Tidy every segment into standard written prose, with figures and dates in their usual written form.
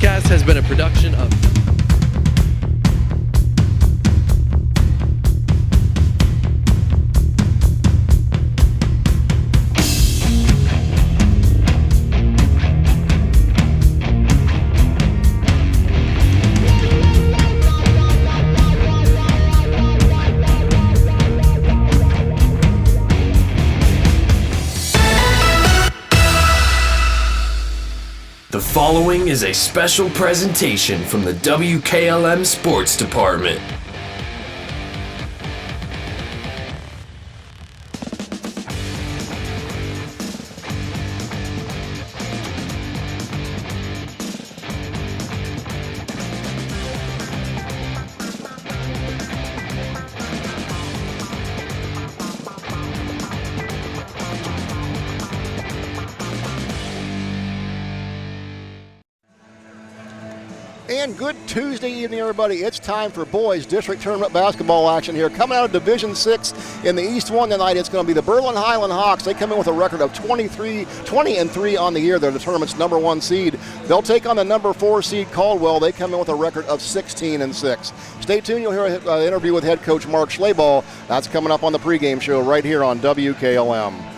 podcast has been a production of The following is a special presentation from the WKLM Sports Department. And good Tuesday evening, everybody. It's time for boys district tournament basketball action here. Coming out of Division 6 in the East 1 tonight, it's going to be the Berlin Hiland Hawks. They come in with a record of 20-3 on the year. They're the tournament's number 1 seed. They'll take on the number 4 seed Caldwell. They come in with a record of 16-6. Stay tuned. You'll hear an interview with head coach Mark Schlaball. That's coming up on the pregame show right here on WKLM.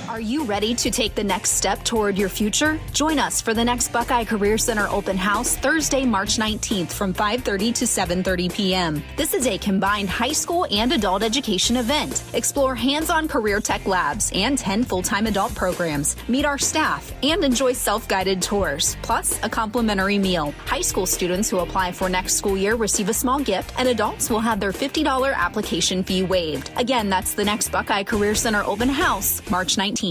Are you ready to take the next step toward your future? Join us for the next Buckeye Career Center open house Thursday, March 19th from 5:30 to 7:30 p.m. This is a combined high school and adult education event. Explore hands-on career tech labs and 10 full-time adult programs. Meet our staff and enjoy self-guided tours, plus a complimentary meal. High school students who apply for next school year receive a small gift, and adults will have their $50 application fee waived. Again, that's the next Buckeye Career Center open house, March 19th.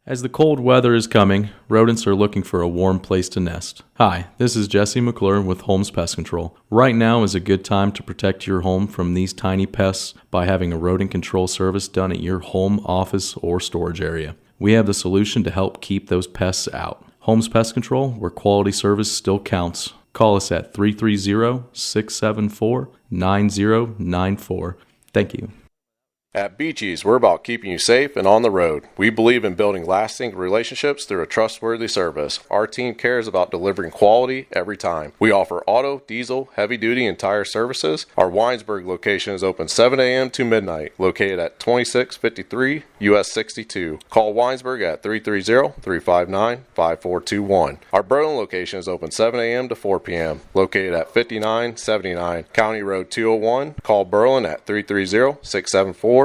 As the cold weather is coming, rodents are looking for a warm place to nest. Hi, this is Jesse McClure with Holmes Pest Control. Right now is a good time to protect your home from these tiny pests by having a rodent control service done at your home, office, or storage area. We have the solution to help keep those pests out. Holmes Pest Control, where quality service still counts. Call us at 330-674-9094. Thank you. At Beachy's, we're about keeping you safe and on the road. We believe in building lasting relationships through a trustworthy service. Our team cares about delivering quality every time. We offer auto, diesel, heavy-duty, and tire services. Our Winesburg location is open 7 a.m. to midnight, located at 2653 US 62. Call Winesburg at 330-359-5421. Our Berlin location is open 7 a.m. to 4 p.m., located at 5979 County Road 201. Call Berlin at 330-674-6970.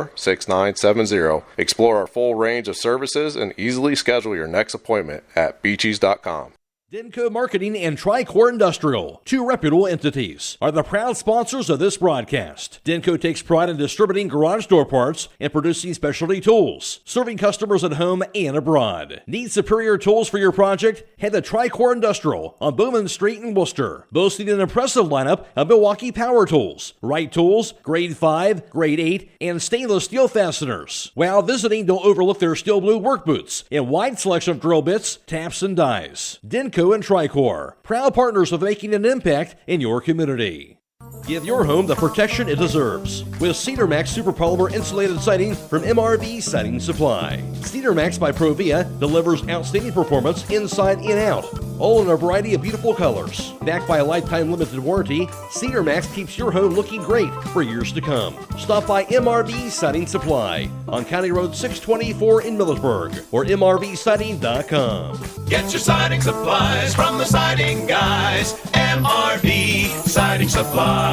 Explore our full range of services and easily schedule your next appointment at beaches.com. Denco Marketing and Tricor Industrial, two reputable entities, are the proud sponsors of this broadcast. Denco takes pride in distributing garage door parts and producing specialty tools, serving customers at home and abroad. Need superior tools for your project? Head to Tricor Industrial on Bowman Street in Worcester, boasting an impressive lineup of Milwaukee power tools, Wright tools, grade 5, grade 8, and stainless steel fasteners. While visiting, don't overlook their steel blue work boots and wide selection of drill bits, taps, and dies. Denco and Tricor, proud partners of making an impact in your community. Give your home the protection it deserves with Cedar Max Super Polymer Insulated Siding from MRV Siding Supply. Cedar Max by Provia delivers outstanding performance inside and out, all in a variety of beautiful colors. Backed by a lifetime limited warranty, Cedar Max keeps your home looking great for years to come. Stop by MRV Siding Supply on County Road 624 in Millersburg or MRVsiding.com. Get your siding supplies from the siding guys. MRV Siding Supply.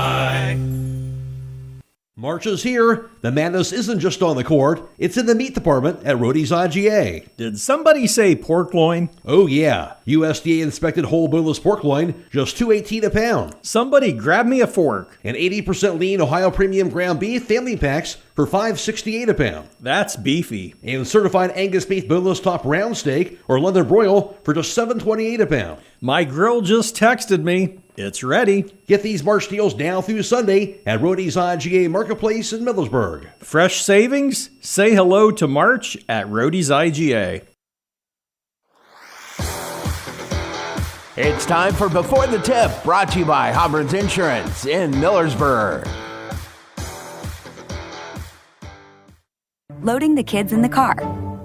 March is here. The madness isn't just on the court, it's in the meat department at Rody's IGA. Did somebody say pork loin? Oh yeah, USDA inspected whole boneless pork loin, just $2.18 a pound. Somebody grab me a fork. And 80% lean Ohio premium ground beef family packs for $5.68 a pound. That's beefy. And certified Angus beef boneless top round steak or London broil for just $7.28 a pound. My grill just texted me. It's ready. Get these March deals now through Sunday at Rody's IGA Marketplace in Millersburg. Fresh savings? Say hello to March at Rody's IGA. It's time for Before the Tip, brought to you by Hobron's Insurance in Millersburg. Loading the kids in the car,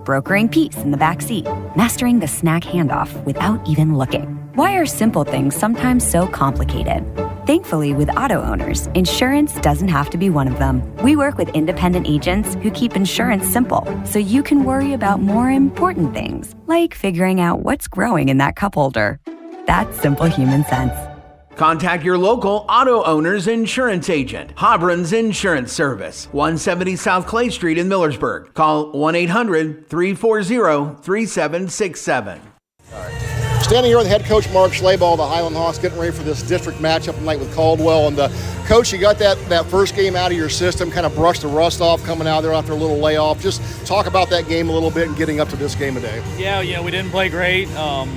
brokering peace in the back seat, mastering the snack handoff without even looking. Why are simple things sometimes so complicated? Thankfully, with auto owners, insurance doesn't have to be one of them. We work with independent agents who keep insurance simple, so you can worry about more important things, like figuring out what's growing in that cup holder. That's simple human sense. Contact your local auto owner's insurance agent. Hobron's Insurance Service, 170 South Clay Street in Millersburg. Call 1-800-340-3767. Standing here with head coach Mark Schlaball, the Hiland Hawks, getting ready for this district matchup tonight with Caldwell. And coach, you got that first game out of your system, kind of brushed the rust off coming out there after a little layoff. Just talk about that game a little bit and getting up to this game today. Yeah, we didn't play great. But,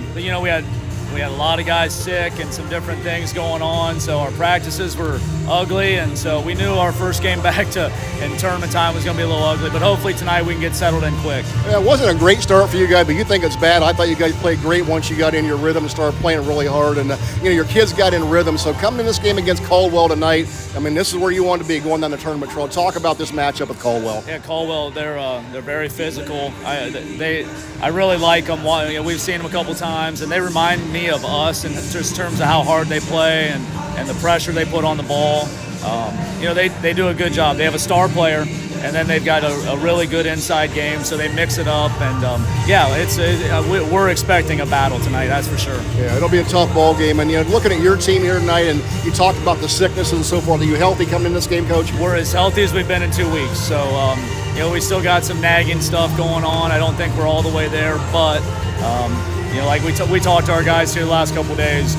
we had a lot of guys sick and some different things going on, so our practices were ugly, and so we knew our first game back in tournament time was going to be a little ugly, but hopefully tonight we can get settled in quick. Yeah, it wasn't a great start for you guys, but you think it's bad. I thought you guys played great once you got in your rhythm and started playing really hard, and your kids got in rhythm. So coming in this game against Caldwell tonight, this is where you want to be going down the tournament trail. Talk about this matchup with Caldwell. Yeah, Caldwell, they're very physical. I really like them. We've seen them a couple times, and they remind me of us in just terms of how hard they play and the pressure they put on the ball. They do a good job. They have a star player, and then they've got a really good inside game, so they mix it up. And we're expecting a battle tonight, that's for sure. Yeah, it'll be a tough ball game. And looking at your team here tonight, and you talked about the sicknesses and so forth. Are you healthy coming in this game, Coach? We're as healthy as we've been in 2 weeks. So we still got some nagging stuff going on. I don't think we're all the way there, but like we talked to our guys here the last couple of days.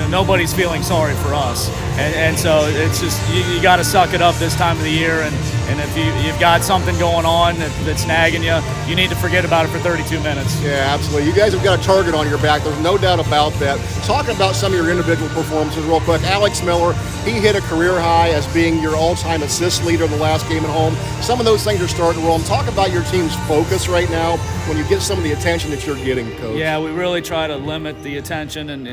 Nobody's feeling sorry for us, and so it's just you got to suck it up this time of the year, and if you've got something going on that's nagging you need to forget about it for 32 minutes. Yeah, absolutely. You guys have got a target on your back. There's no doubt about that. Talking about some of your individual performances real quick, Alex Miller, he hit a career high as being your all-time assist leader in the last game at home. Some of those things are starting to roll. Talk about your team's focus right now when you get some of the attention that you're getting, Coach. Yeah, we really try to limit the attention, and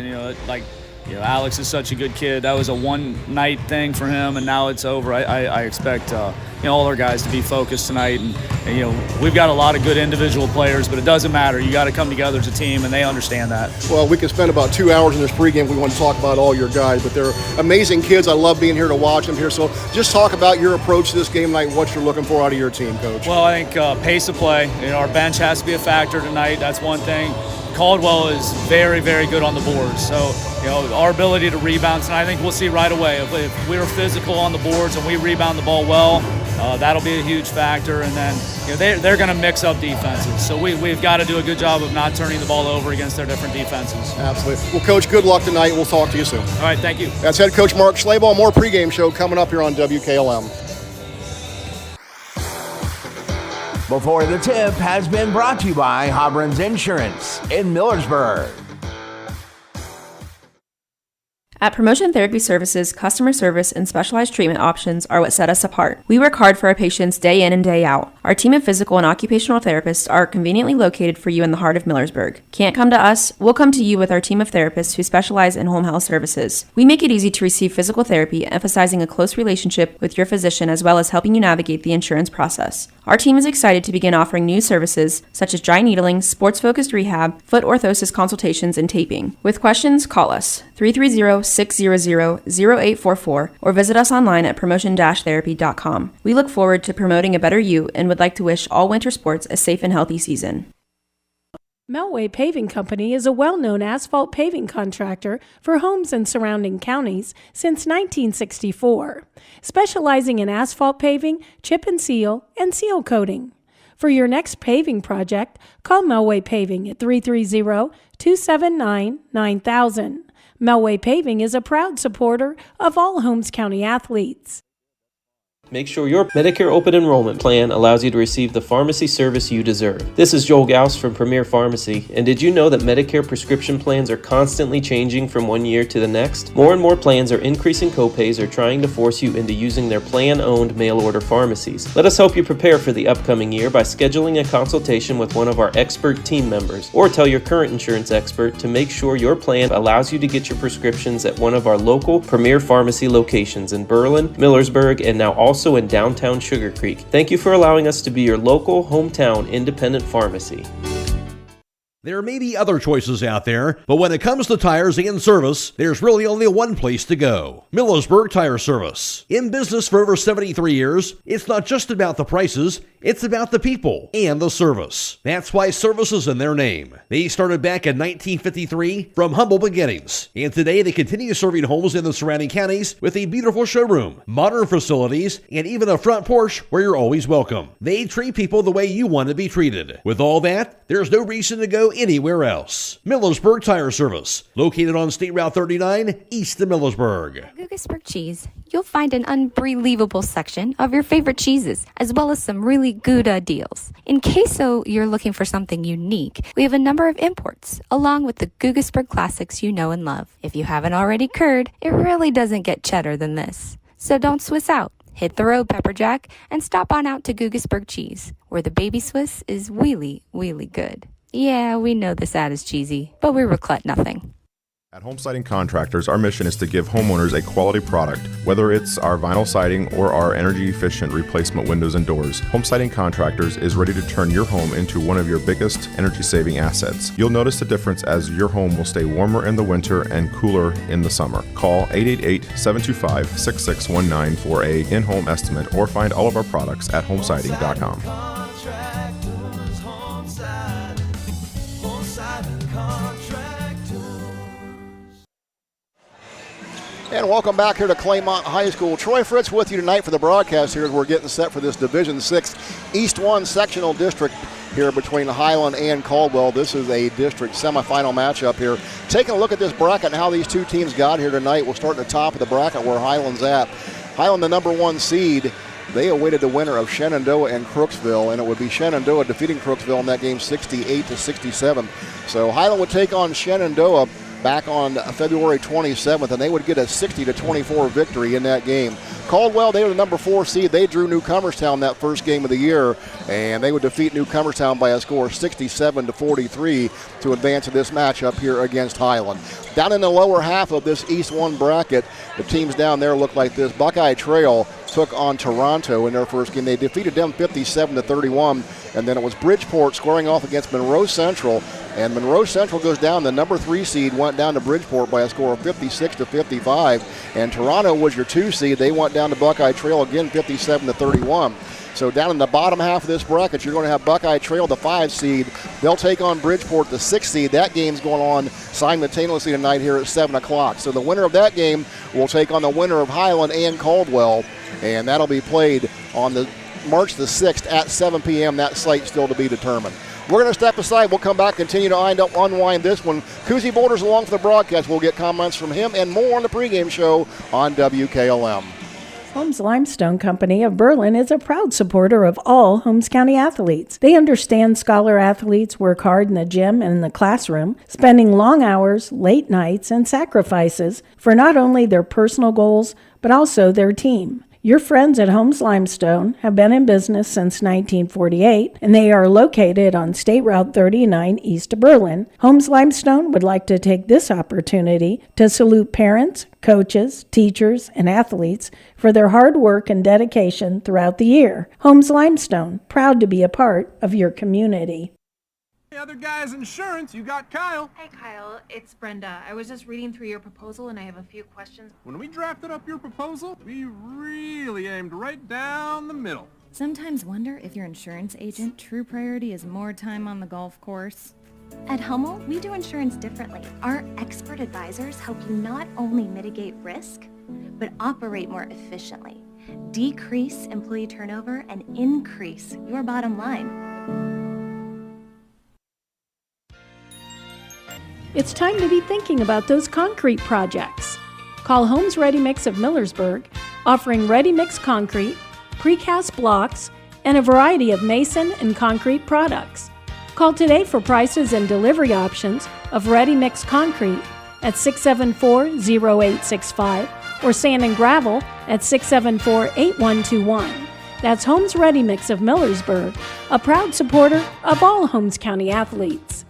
Alex is such a good kid. That was a one-night thing for him, and now it's over. I expect all our guys to be focused tonight, and we've got a lot of good individual players, but it doesn't matter. You got to come together as a team, and they understand that. Well, we could spend about 2 hours in this pregame if we want to talk about all your guys, but they're amazing kids. I love being here to watch them here. So just talk about your approach to this game tonight, what you're looking for out of your team, Coach. Well, I think pace of play. Our bench has to be a factor tonight. That's one thing. Caldwell is very, very good on the boards. So, our ability to rebound tonight, I think we'll see right away. If we're physical on the boards and we rebound the ball well, that'll be a huge factor. And then, they're going to mix up defenses. So we've got to do a good job of not turning the ball over against their different defenses. Absolutely. Well, Coach, good luck tonight. We'll talk to you soon. All right, thank you. That's head coach Mark Schlaball. More pregame show coming up here on WKLM. Before the Tip has been brought to you by Hobron's Insurance in Millersburg. At Promotion Therapy Services, customer service and specialized treatment options are what set us apart. We work hard for our patients day in and day out. Our team of physical and occupational therapists are conveniently located for you in the heart of Millersburg. Can't come to us? We'll come to you with our team of therapists who specialize in home health services. We make it easy to receive physical therapy, emphasizing a close relationship with your physician as well as helping you navigate the insurance process. Our team is excited to begin offering new services such as dry needling, sports-focused rehab, foot orthosis consultations, and taping. With questions, call us 330-600-0844 or visit us online at promotion-therapy.com. We look forward to promoting a better you and would like to wish all winter sports a safe and healthy season. Melway Paving Company is a well-known asphalt paving contractor for homes in surrounding counties since 1964, specializing in asphalt paving, chip and seal coating. For your next paving project, call Melway Paving at 330-279-9000. Melway Paving is a proud supporter of all Holmes County athletes. Make sure your Medicare Open Enrollment Plan allows you to receive the pharmacy service you deserve. This is Joel Gauss from Premier Pharmacy, and did you know that Medicare prescription plans are constantly changing from one year to the next? More and more plans are increasing copays or trying to force you into using their plan-owned mail-order pharmacies. Let us help you prepare for the upcoming year by scheduling a consultation with one of our expert team members, or tell your current insurance expert to make sure your plan allows you to get your prescriptions at one of our local Premier Pharmacy locations in Berlin, Millersburg, and now also in downtown Sugar Creek. Thank you for allowing us to be your local, hometown, independent pharmacy. There may be other choices out there, but when it comes to tires and service, there's really only one place to go. Millersburg Tire Service. In business for over 73 years, it's not just about the prices, it's about the people and the service. That's why service is in their name. They started back in 1953 from humble beginnings, and today they continue serving homes in the surrounding counties with a beautiful showroom, modern facilities, and even a front porch where you're always welcome. They treat people the way you want to be treated. With all that, there's no reason to go anywhere else. Millersburg Tire Service, located on State Route 39, east of Millersburg. Gougasburg Cheese, you'll find an unbelievable section of your favorite cheeses, as well as some really good deals. In case you're looking for something unique, we have a number of imports, along with the Gougasburg classics you know and love. If you haven't already curd, it really doesn't get cheddar than this. So don't Swiss out. Hit the road, Pepperjack, and stop on out to Gougasburg Cheese, where the baby Swiss is really, really good. Yeah, we know this ad is cheesy, but we regret nothing. At Home Siding Contractors, our mission is to give homeowners a quality product, whether it's our vinyl siding or our energy-efficient replacement windows and doors. Home Siding Contractors is ready to turn your home into one of your biggest energy-saving assets. You'll notice the difference as your home will stay warmer in the winter and cooler in the summer. Call 888-725-6619 for a in-home estimate or find all of our products at homesiding.com. And welcome back here to Claymont High School. Troy Fritz with you tonight for the broadcast here as we're getting set for this Division 6 East 1 sectional district here between Hiland and Caldwell. This is a district semifinal matchup here. Taking a look at this bracket and how these two teams got here tonight. We'll start at the top of the bracket where Hiland's at. Hiland, the number 1 seed. They awaited the winner of Shenandoah and Crooksville, and it would be Shenandoah defeating Crooksville in that game 68-67. So Hiland would take on Shenandoah back on February 27th, and they would get a 60-24 victory in that game. Caldwell, they were the number 4 seed. They drew Newcomerstown that first game of the year, and they would defeat Newcomerstown by a score of 67-43 to advance to this matchup here against Hiland. Down in the lower half of this East 1 bracket, the teams down there look like this. Buckeye Trail took on Toronto in their first game. They defeated them 57-31, and then it was Bridgeport squaring off against Monroe Central, and Monroe Central goes down. The number 3 seed went down to Bridgeport by a score of 56-55, and Toronto was your 2 seed. They went down to Buckeye Trail again 57-31. So down in the bottom half of this bracket, you're going to have Buckeye Trail, the 5 seed. They'll take on Bridgeport, the 6 seed. That game's going on simultaneously tonight here at 7 o'clock. So the winner of that game will take on the winner of Hiland and Caldwell, and that'll be played on the March the 6th at 7 p.m. That site still to be determined. We're going to step aside. We'll come back, continue to unwind this one. Kuzi Boulders along for the broadcast. We'll get comments from him and more on the pregame show on WKLM. Holmes Limestone Company of Berlin is a proud supporter of all Holmes County athletes. They understand scholar athletes work hard in the gym and in the classroom, spending long hours, late nights, and sacrifices for not only their personal goals, but also their team. Your friends at Holmes Limestone have been in business since 1948, and they are located on State Route 39 east of Berlin. Holmes Limestone would like to take this opportunity to salute parents, coaches, teachers, and athletes for their hard work and dedication throughout the year. Holmes Limestone, proud to be a part of your community. Hey, other guys' insurance, you got Kyle. Hey Kyle, it's Brenda. I was just reading through your proposal and I have a few questions. When we drafted up your proposal, we really aimed right down the middle. Sometimes wonder if your insurance agent true priority is more time on the golf course. At Hummel, we do insurance differently. Our expert advisors help you not only mitigate risk, but operate more efficiently, decrease employee turnover, and increase your bottom line. It's time to be thinking about those concrete projects. Call Holmes Ready Mix of Millersburg, offering ready mix concrete, precast blocks, and a variety of mason and concrete products. Call today for prices and delivery options of ready mix concrete at 674-0865 or sand and gravel at 674-8121. That's Holmes Ready Mix of Millersburg, a proud supporter of all Holmes County athletes.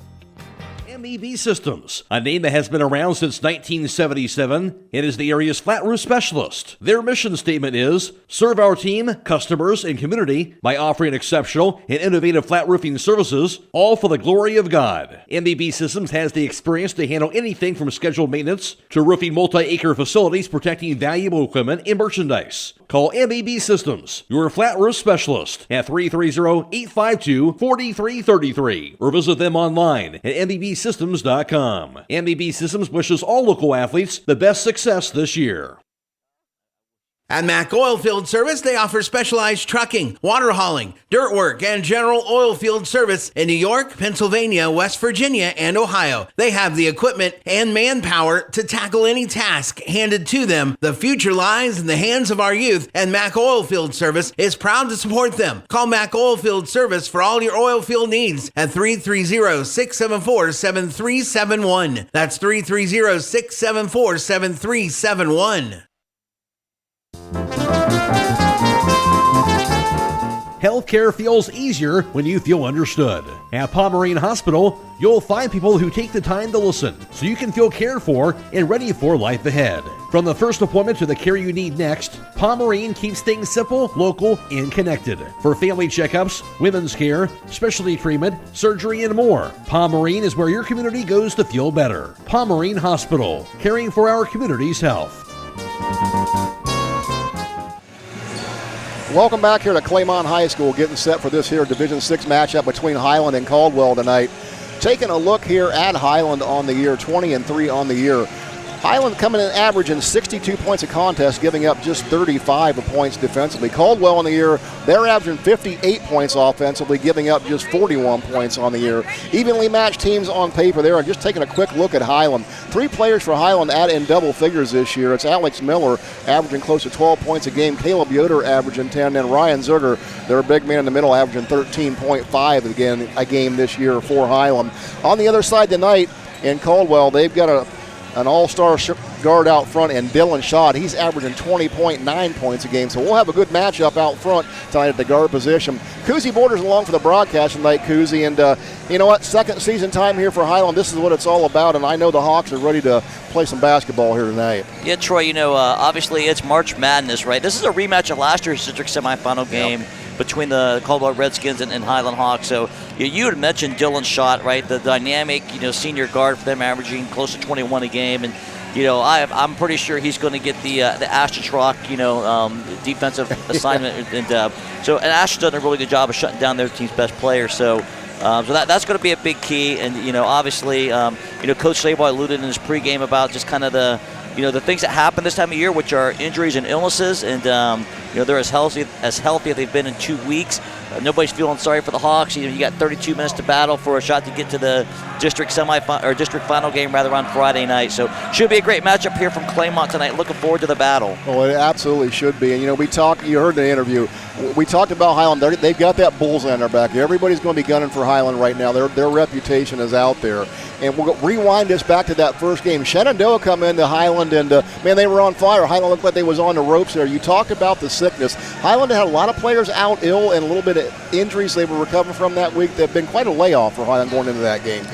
MEB Systems, a name that has been around since 1977 and is the area's flat roof specialist. Their mission statement is, serve our team, customers, and community by offering exceptional and innovative flat roofing services, all for the glory of God. MEB Systems has the experience to handle anything from scheduled maintenance to roofing multi-acre facilities protecting valuable equipment and merchandise. Call MEB Systems, your flat roof specialist, at 330-852-4333 or visit them online at mbsystems.com. MEB Systems wishes all local athletes the best success this year. At Mack Oilfield Service, they offer specialized trucking, water hauling, dirt work, and general oil field service in New York, Pennsylvania, West Virginia, and Ohio. They have the equipment and manpower to tackle any task handed to them. The future lies in the hands of our youth, and Mack Oilfield Service is proud to support them. Call Mack Oilfield Service for all your oil field needs at 330-674-7371. That's 330-674-7371. Healthcare feels easier when you feel understood. At Pomerene Hospital, you'll find people who take the time to listen so you can feel cared for and ready for life ahead. From the first appointment to the care you need next, Pomerene keeps things simple, local, and connected. For family checkups, women's care, specialty treatment, surgery, and more, Pomerene is where your community goes to feel better. Pomerene Hospital, caring for our community's health. Welcome back here to Claymont High School, getting set for this here Division 6 matchup between Hiland and Caldwell tonight. Taking a look here at Hiland on the year, 20-3 on the year. Hiland coming in averaging 62 points a contest, giving up just 35 points defensively. Caldwell on the year, they're averaging 58 points offensively, giving up just 41 points on the year. Evenly matched teams on paper there. And just taking a quick look at Hiland. 3 players for Hiland at in double figures this year. It's Alex Miller averaging close to 12 points a game. Caleb Yoder averaging 10. And Ryan Zerger, their big man in the middle, averaging 13.5 a game this year for Hiland. On the other side tonight in Caldwell, they've got an all-star guard out front, and Dylan Schott, he's averaging 20.9 points a game. So we'll have a good matchup out front tonight at the guard position. Kuzi Borders along for the broadcast tonight, Kuzi. And you know what? Second season time here for Hiland. This is what it's all about, and I know the Hawks are ready to play some basketball here tonight. Yeah, Troy, you know, obviously it's March Madness, right? This is a rematch of last year's district semifinal game between the Caldwell Redskins and Hiland Hawks. So you had mentioned Dylan Schott, right? The dynamic, senior guard for them, averaging close to 21 a game. And I'm pretty sure he's going to get the Ashton's Rock, defensive assignment. And Ashton's done a really good job of shutting down their team's best player. So that's going to be a big key. And obviously, Coach Slabaugh alluded in his pregame about just kind of the things that happen this time of year, which are injuries and illnesses, and they're as healthy as they've been in 2 weeks. Nobody's feeling sorry for the Hawks. You got 32 minutes to battle for a shot to get to the district district final game on Friday night. So should be a great matchup here from Claymont tonight. Looking forward to the battle. Oh, it absolutely should be. And you heard the interview. We talked about Hiland. They've got that bullseye on their back. Everybody's going to be gunning for Hiland right now. Their reputation is out there. And we'll rewind this back to that first game. Shenandoah come into Hiland, and man, they were on fire. Hiland looked like they was on the ropes there. You talked about the sickness. Hiland had a lot of players out ill and a little bit of injuries they were recovering from that week. They've been quite a layoff for Hiland going into that game.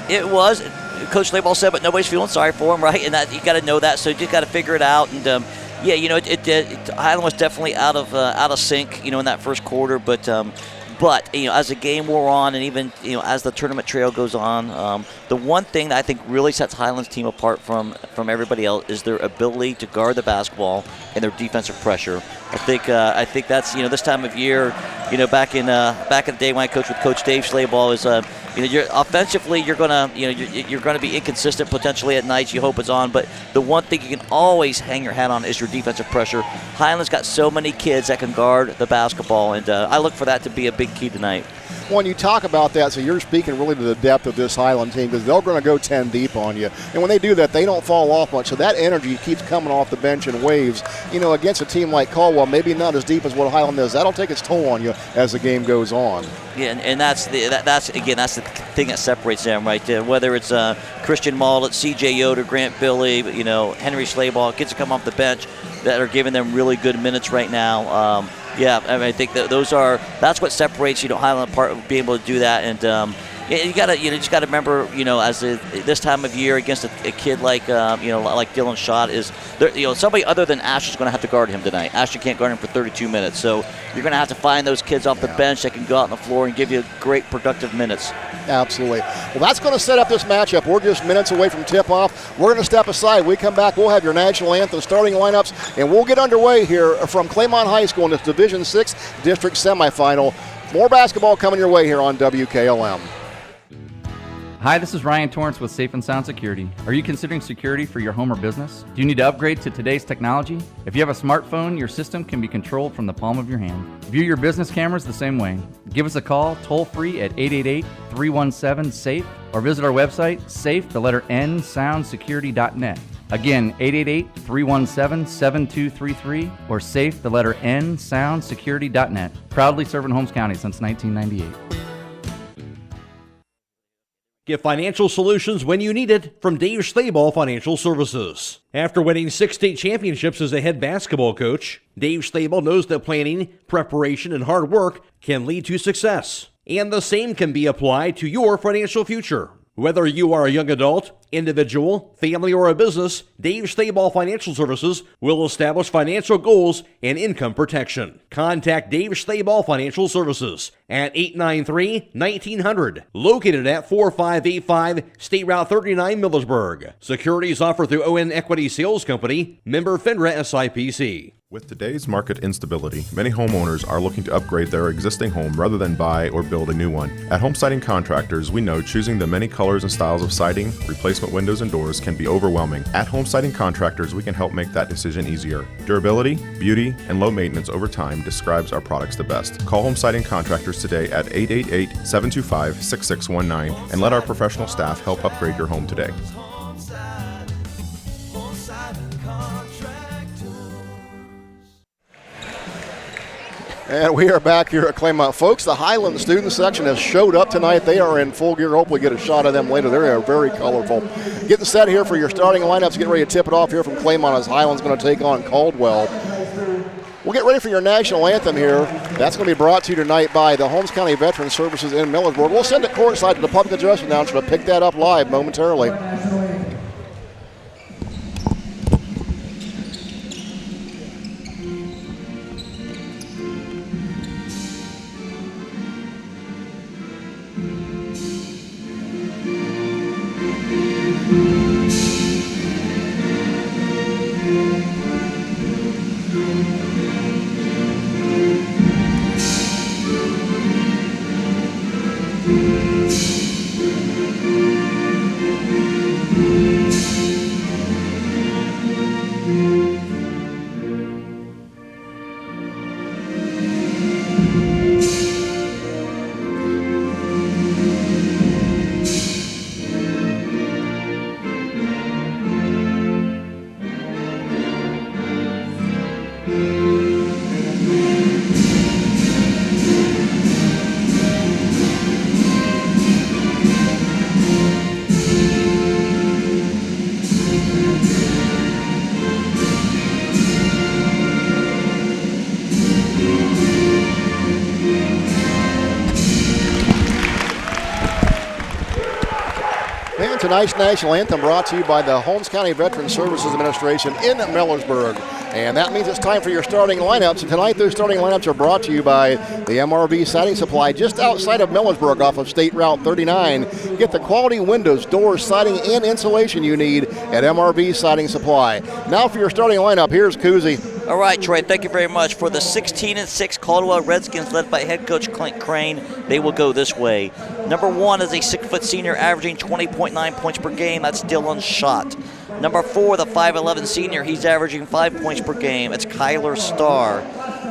It was. Coach Slabaugh said, but nobody's feeling sorry for him, right? And that you got to know that, so you just got to figure it out. And Hiland was definitely out of sync, in that first quarter, but as the game wore on, and even as the tournament trail goes on, the one thing that I think really sets Hiland's team apart from everybody else is their ability to guard the basketball and their defensive pressure. I think that's this time of year, back in the day when I coached with Coach Dave Slabaugh is you're offensively you're gonna be inconsistent potentially at nights. You hope it's on, but the one thing you can always hang your hat on is your defensive pressure. Hiland's got so many kids that can guard the basketball, and I look for that to be a big key tonight. When you talk about that, so you're speaking really to the depth of this Hiland team, because they're going to go 10 deep on you. And when they do that, they don't fall off much. So that energy keeps coming off the bench in waves. Against a team like Caldwell, maybe not as deep as what Hiland is. That'll take its toll on you as the game goes on. Yeah, and that's the thing that separates them, right? Whether it's Christian Mallet, C.J. Yoder, Grant Billy, Henry Slabaugh, kids that come off the bench that are giving them really good minutes right now. I think that's what separates Hiland apart, being able to do that. And You just gotta remember, as this time of year against a kid like like Dylan Schott is there, somebody other than Asher's going to have to guard him tonight. Asher can't guard him for 32 minutes, so you're going to have to find those kids off the bench that can go out on the floor and give you great productive minutes. Absolutely. Well, that's going to set up this matchup. We're just minutes away from tip-off. We're going to step aside. We come back, we'll have your national anthem, starting lineups, and we'll get underway here from Claymont High School in this Division 6 district semifinal. More basketball coming your way here on WKLM. Hi, this is Ryan Torrance with Safe and Sound Security. Are you considering security for your home or business? Do you need to upgrade to today's technology? If you have a smartphone, your system can be controlled from the palm of your hand. View your business cameras the same way. Give us a call toll-free at 888-317-SAFE or visit our website, safe, the letter N, soundsecurity.net. Again, 888-317-7233 or safe, the letter N, soundsecurity.net. Proudly serving Holmes County since 1998. Get financial solutions when you need it from Dave Stayball Financial Services. After winning 6 state championships as a head basketball coach, Dave Stayball knows that planning, preparation, and hard work can lead to success. And the same can be applied to your financial future. Whether you are a young adult, individual, family, or a business, Dave Stayball Financial Services will establish financial goals and income protection. Contact Dave Stayball Financial Services at 893-1900, located at 4585 State Route 39, Millersburg. Securities offered through ON Equity Sales Company, member FINRA SIPC. With today's market instability, many homeowners are looking to upgrade their existing home rather than buy or build a new one. At Home Siding Contractors, we know choosing the many colors and styles of siding, replacement windows, and doors can be overwhelming. At Home Siding Contractors, we can help make that decision easier. Durability, beauty, and low maintenance over time describes our products the best. Call Home Siding Contractors today at 888-725-6619 and let our professional staff help upgrade your home today. And we are back here at Claymont. Folks, the Hiland student section has showed up tonight. They are in full gear. Hopefully get a shot of them later. They are very colorful. Getting set here for your starting lineups. Getting ready to tip it off here from Claymont as Hiland's going to take on Caldwell. We'll get ready for your national anthem here. That's going to be brought to you tonight by the Holmes County Veteran Services in Millersburg. We'll send it courtside to the public address announcer to pick that up live momentarily. Tonight's national anthem brought to you by the Holmes County Veteran Services Administration in Millersburg. And that means it's time for your starting lineups. And tonight those starting lineups are brought to you by the MRV Siding Supply just outside of Millersburg off of State Route 39. Get the quality windows, doors, siding, and insulation you need at MRV Siding Supply. Now for your starting lineup, here's Kuzi. All right, Troy, thank you very much. For the 16-6 Caldwell Redskins led by head coach Clint Crane, they will go this way. Number 1 is a 6-foot senior averaging 20.9 points per game. That's Dylan Schott. Number 4, the 5'11 senior, he's averaging 5 points per game. It's Kyler Starr.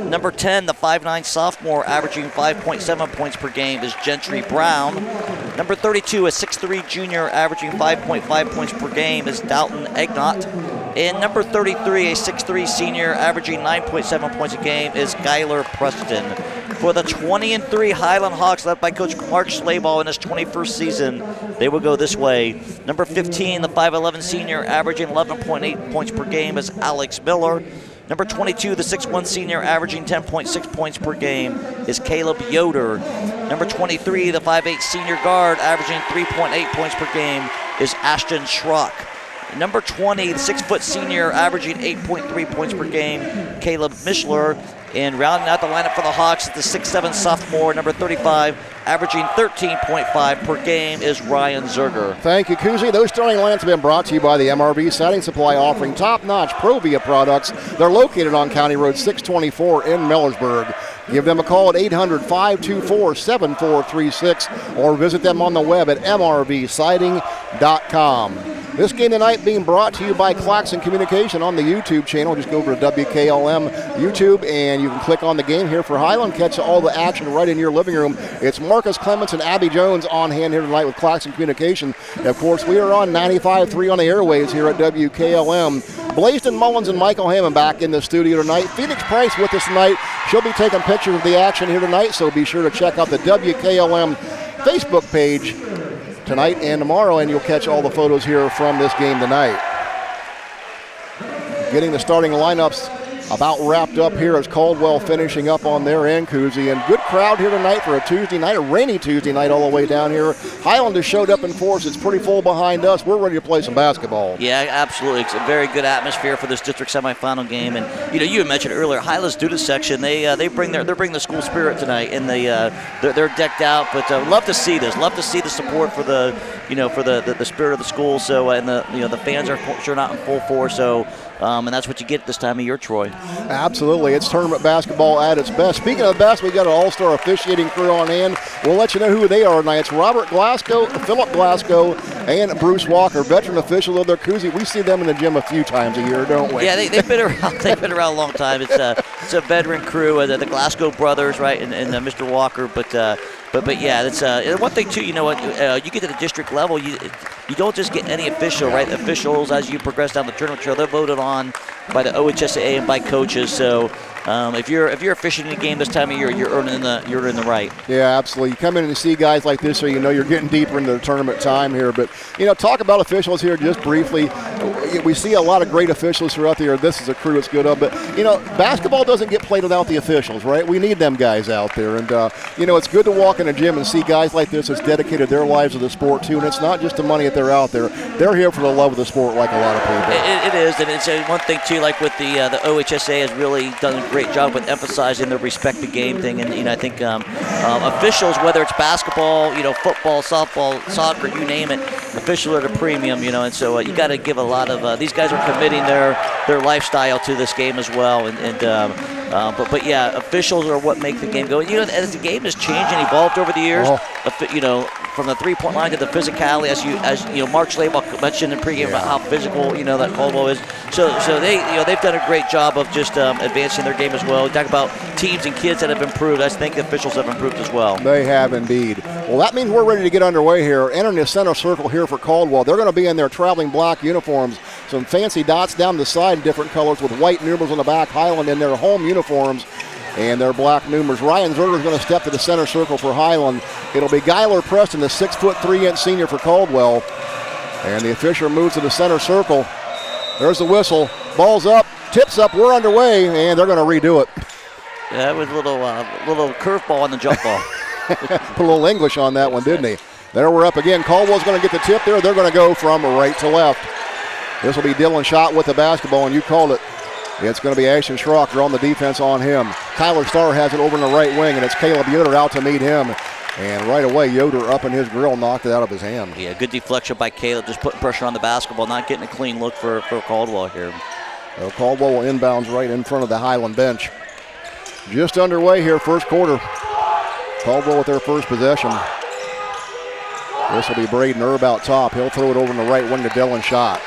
Number 10, the 5'9 sophomore, averaging 5.7 points per game, is Gentry Brown. Number 32, a 6'3 junior, averaging 5.5 points per game, is Dalton Egnott. And number 33, a 6'3 senior, averaging 9.7 points a game, is Skylar Preston. For the 20-3 Hiland Hawks, led by Coach Mark Slayball in his 21st season, they will go this way. Number 15, the 5'11 senior, averaging 11.8 points per game, is Alex Miller. Number 22, the 6'1 senior, averaging 10.6 points per game, is Caleb Yoder. Number 23, the 5'8 senior guard, averaging 3.8 points per game, is Ashton Schrock. Number 20, the 6' senior, averaging 8.3 points per game, Caleb Mishler. And rounding out the lineup for the Hawks, the 6'7 sophomore, number 35, averaging 13.5 per game, is Ryan Zerger. Thank you, Kuzi. Those starting lines have been brought to you by the MRV Siding Supply, offering top-notch Provia products. They're located on County Road 624 in Millersburg. Give them a call at 800-524-7436 or visit them on the web at mrvsiding.com. This game tonight being brought to you by Claxon Communication on the YouTube channel. Just go over to WKLM YouTube and you can click on the game here for Hiland. Catch all the action right in your living room. It's Marcus Clemence and Abby Jones on hand here tonight with Claxon Communication. And of course, we are on 95.3 on the airwaves here at WKLM. Blaisdon Mullins and Michael Hammond back in the studio tonight. Phoenix Price with us tonight. She'll be taking pictures of the action here tonight, so be sure to check out the WKLM Facebook page tonight and tomorrow, and you'll catch all the photos here from this game tonight. Getting the starting lineups about wrapped up here as Caldwell finishing up on their end, Kuzi. And good crowd here tonight for a Tuesday night, a rainy Tuesday night all the way down here. Hiland has showed up in force. It's pretty full behind us. We're ready to play some basketball. Yeah, absolutely. It's a very good atmosphere for this district semifinal game. And you had mentioned earlier, Hiland's student section, they bring the school spirit tonight, and they're decked out. But love to see this. Love to see the support for the spirit of the school. So and the fans are sure not in full force. So. And that's what you get this time of year, Troy. Absolutely. It's tournament basketball at its best. Speaking of the best, we've got an all-star officiating crew on hand. We'll let you know who they are tonight. It's Robert Glasgow, Philip Glasgow, and Bruce Walker, veteran officials of their Kuzi. We see them in the gym a few times a year, don't we? Yeah, they've been around. They've been around a long time. It's a veteran crew, the Glasgow brothers, right, and Mr. Walker. But yeah, it's one thing too. You know what? You get to the district level, you don't just get any official, right? Officials, as you progress down the tournament trail, they're voted on by the OHSAA and by coaches. So if you're officiating a game this time of year, you're earning the right. Yeah, absolutely. You come in and see guys like this, so you know you're getting deeper into the tournament time here. But talk about officials here just briefly. We see a lot of great officials throughout the year. This is a crew that's good up, but basketball doesn't get played without the officials, right? We need them guys out there, and it's good to walk in a gym and see guys like this that's dedicated their lives to the sport too. And it's not just the money that they're out there; they're here for the love of the sport, like a lot of people. It is, and it's one thing too. Like with the OHSAA has really done a great job with emphasizing the respect the game thing, and I think officials, whether it's basketball, football, softball, soccer, you name it, officials are at a premium, and so you got to give a lot of these guys are committing their lifestyle to this game as well, but yeah, officials are what make the game go. As the game has changed and evolved over the years, from the three-point line to the physicality, as Mark Schlabach mentioned in pregame about how physical that Caldwell is. So they've done a great job of just advancing their game as well. We talk about teams and kids that have improved. I think the officials have improved as well. They have indeed. Well, that means we're ready to get underway here. Entering the center circle here for Caldwell. They're going to be in their traveling black uniforms. Some fancy dots down the side in different colors with white numerals on the back. Hiland in their home uniforms and their black numerals. Ryan Zerger is going to step to the center circle for Hiland. It'll be Guyler Preston, the 6'3" senior for Caldwell. And the official moves to the center circle. There's the whistle. Ball's up, tips up, we're underway, and they're going to redo it. Yeah, that was a little curveball on the jump ball. Put a little English on that one, didn't he? There we're up again. Caldwell's going to get the tip there. They're going to go from right to left. This will be Dylan Schott with the basketball, and you called it. It's going to be Ashton Schrock on the defense on him. Kyler Starr has it over in the right wing, and it's Caleb Yoder out to meet him. And right away, Yoder up in his grill, knocked it out of his hand. Yeah, good deflection by Caleb, just putting pressure on the basketball, not getting a clean look for Caldwell here. Well, Caldwell will inbounds right in front of the Hiland bench. Just underway here, first quarter. Caldwell with their first possession. This will be Braden Erb out top. He'll throw it over in the right wing to Dylan Schott.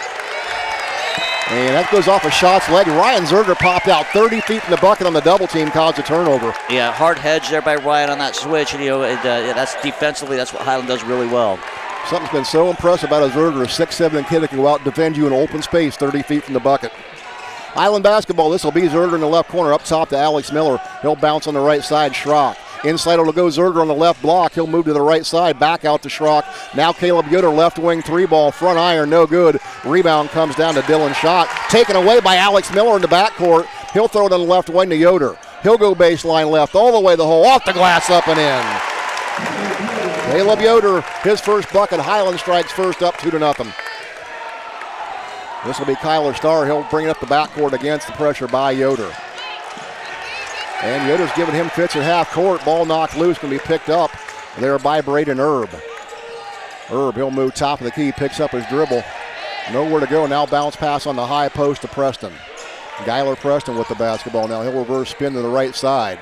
And that goes off a Schott's leg. Ryan Zerger popped out 30 feet from the bucket on the double team, caused a turnover. Yeah, hard hedge there by Ryan on that switch. And, that's defensively, that's what Hiland does really well. Something's been so impressive about a Zerger, a 6'7" kid that can go out and defend you in open space 30 feet from the bucket. Hiland basketball, this will be Zerger in the left corner, up top to Alex Miller. He'll bounce on the right side, Schrock. Inside it'll go Zerger on the left block. He'll move to the right side, back out to Schrock. Now Caleb Yoder, left wing three ball, front iron, no good. Rebound comes down to Dylan Schott. Taken away by Alex Miller in the backcourt. He'll throw it on the left wing to Yoder. He'll go baseline left all the way the hole, off the glass, up and in. Caleb Yoder, his first bucket. Hiland strikes first, up 2-0. This will be Kyler Starr. He'll bring it up the backcourt against the pressure by Yoder. And Yoder's giving him fits at half court. Ball knocked loose, going to be picked up there by Braden Erb. Erb, he'll move top of the key, picks up his dribble. Nowhere to go. Now bounce pass on the high post to Preston. Guyler Preston with the basketball now. He'll reverse spin to the right side.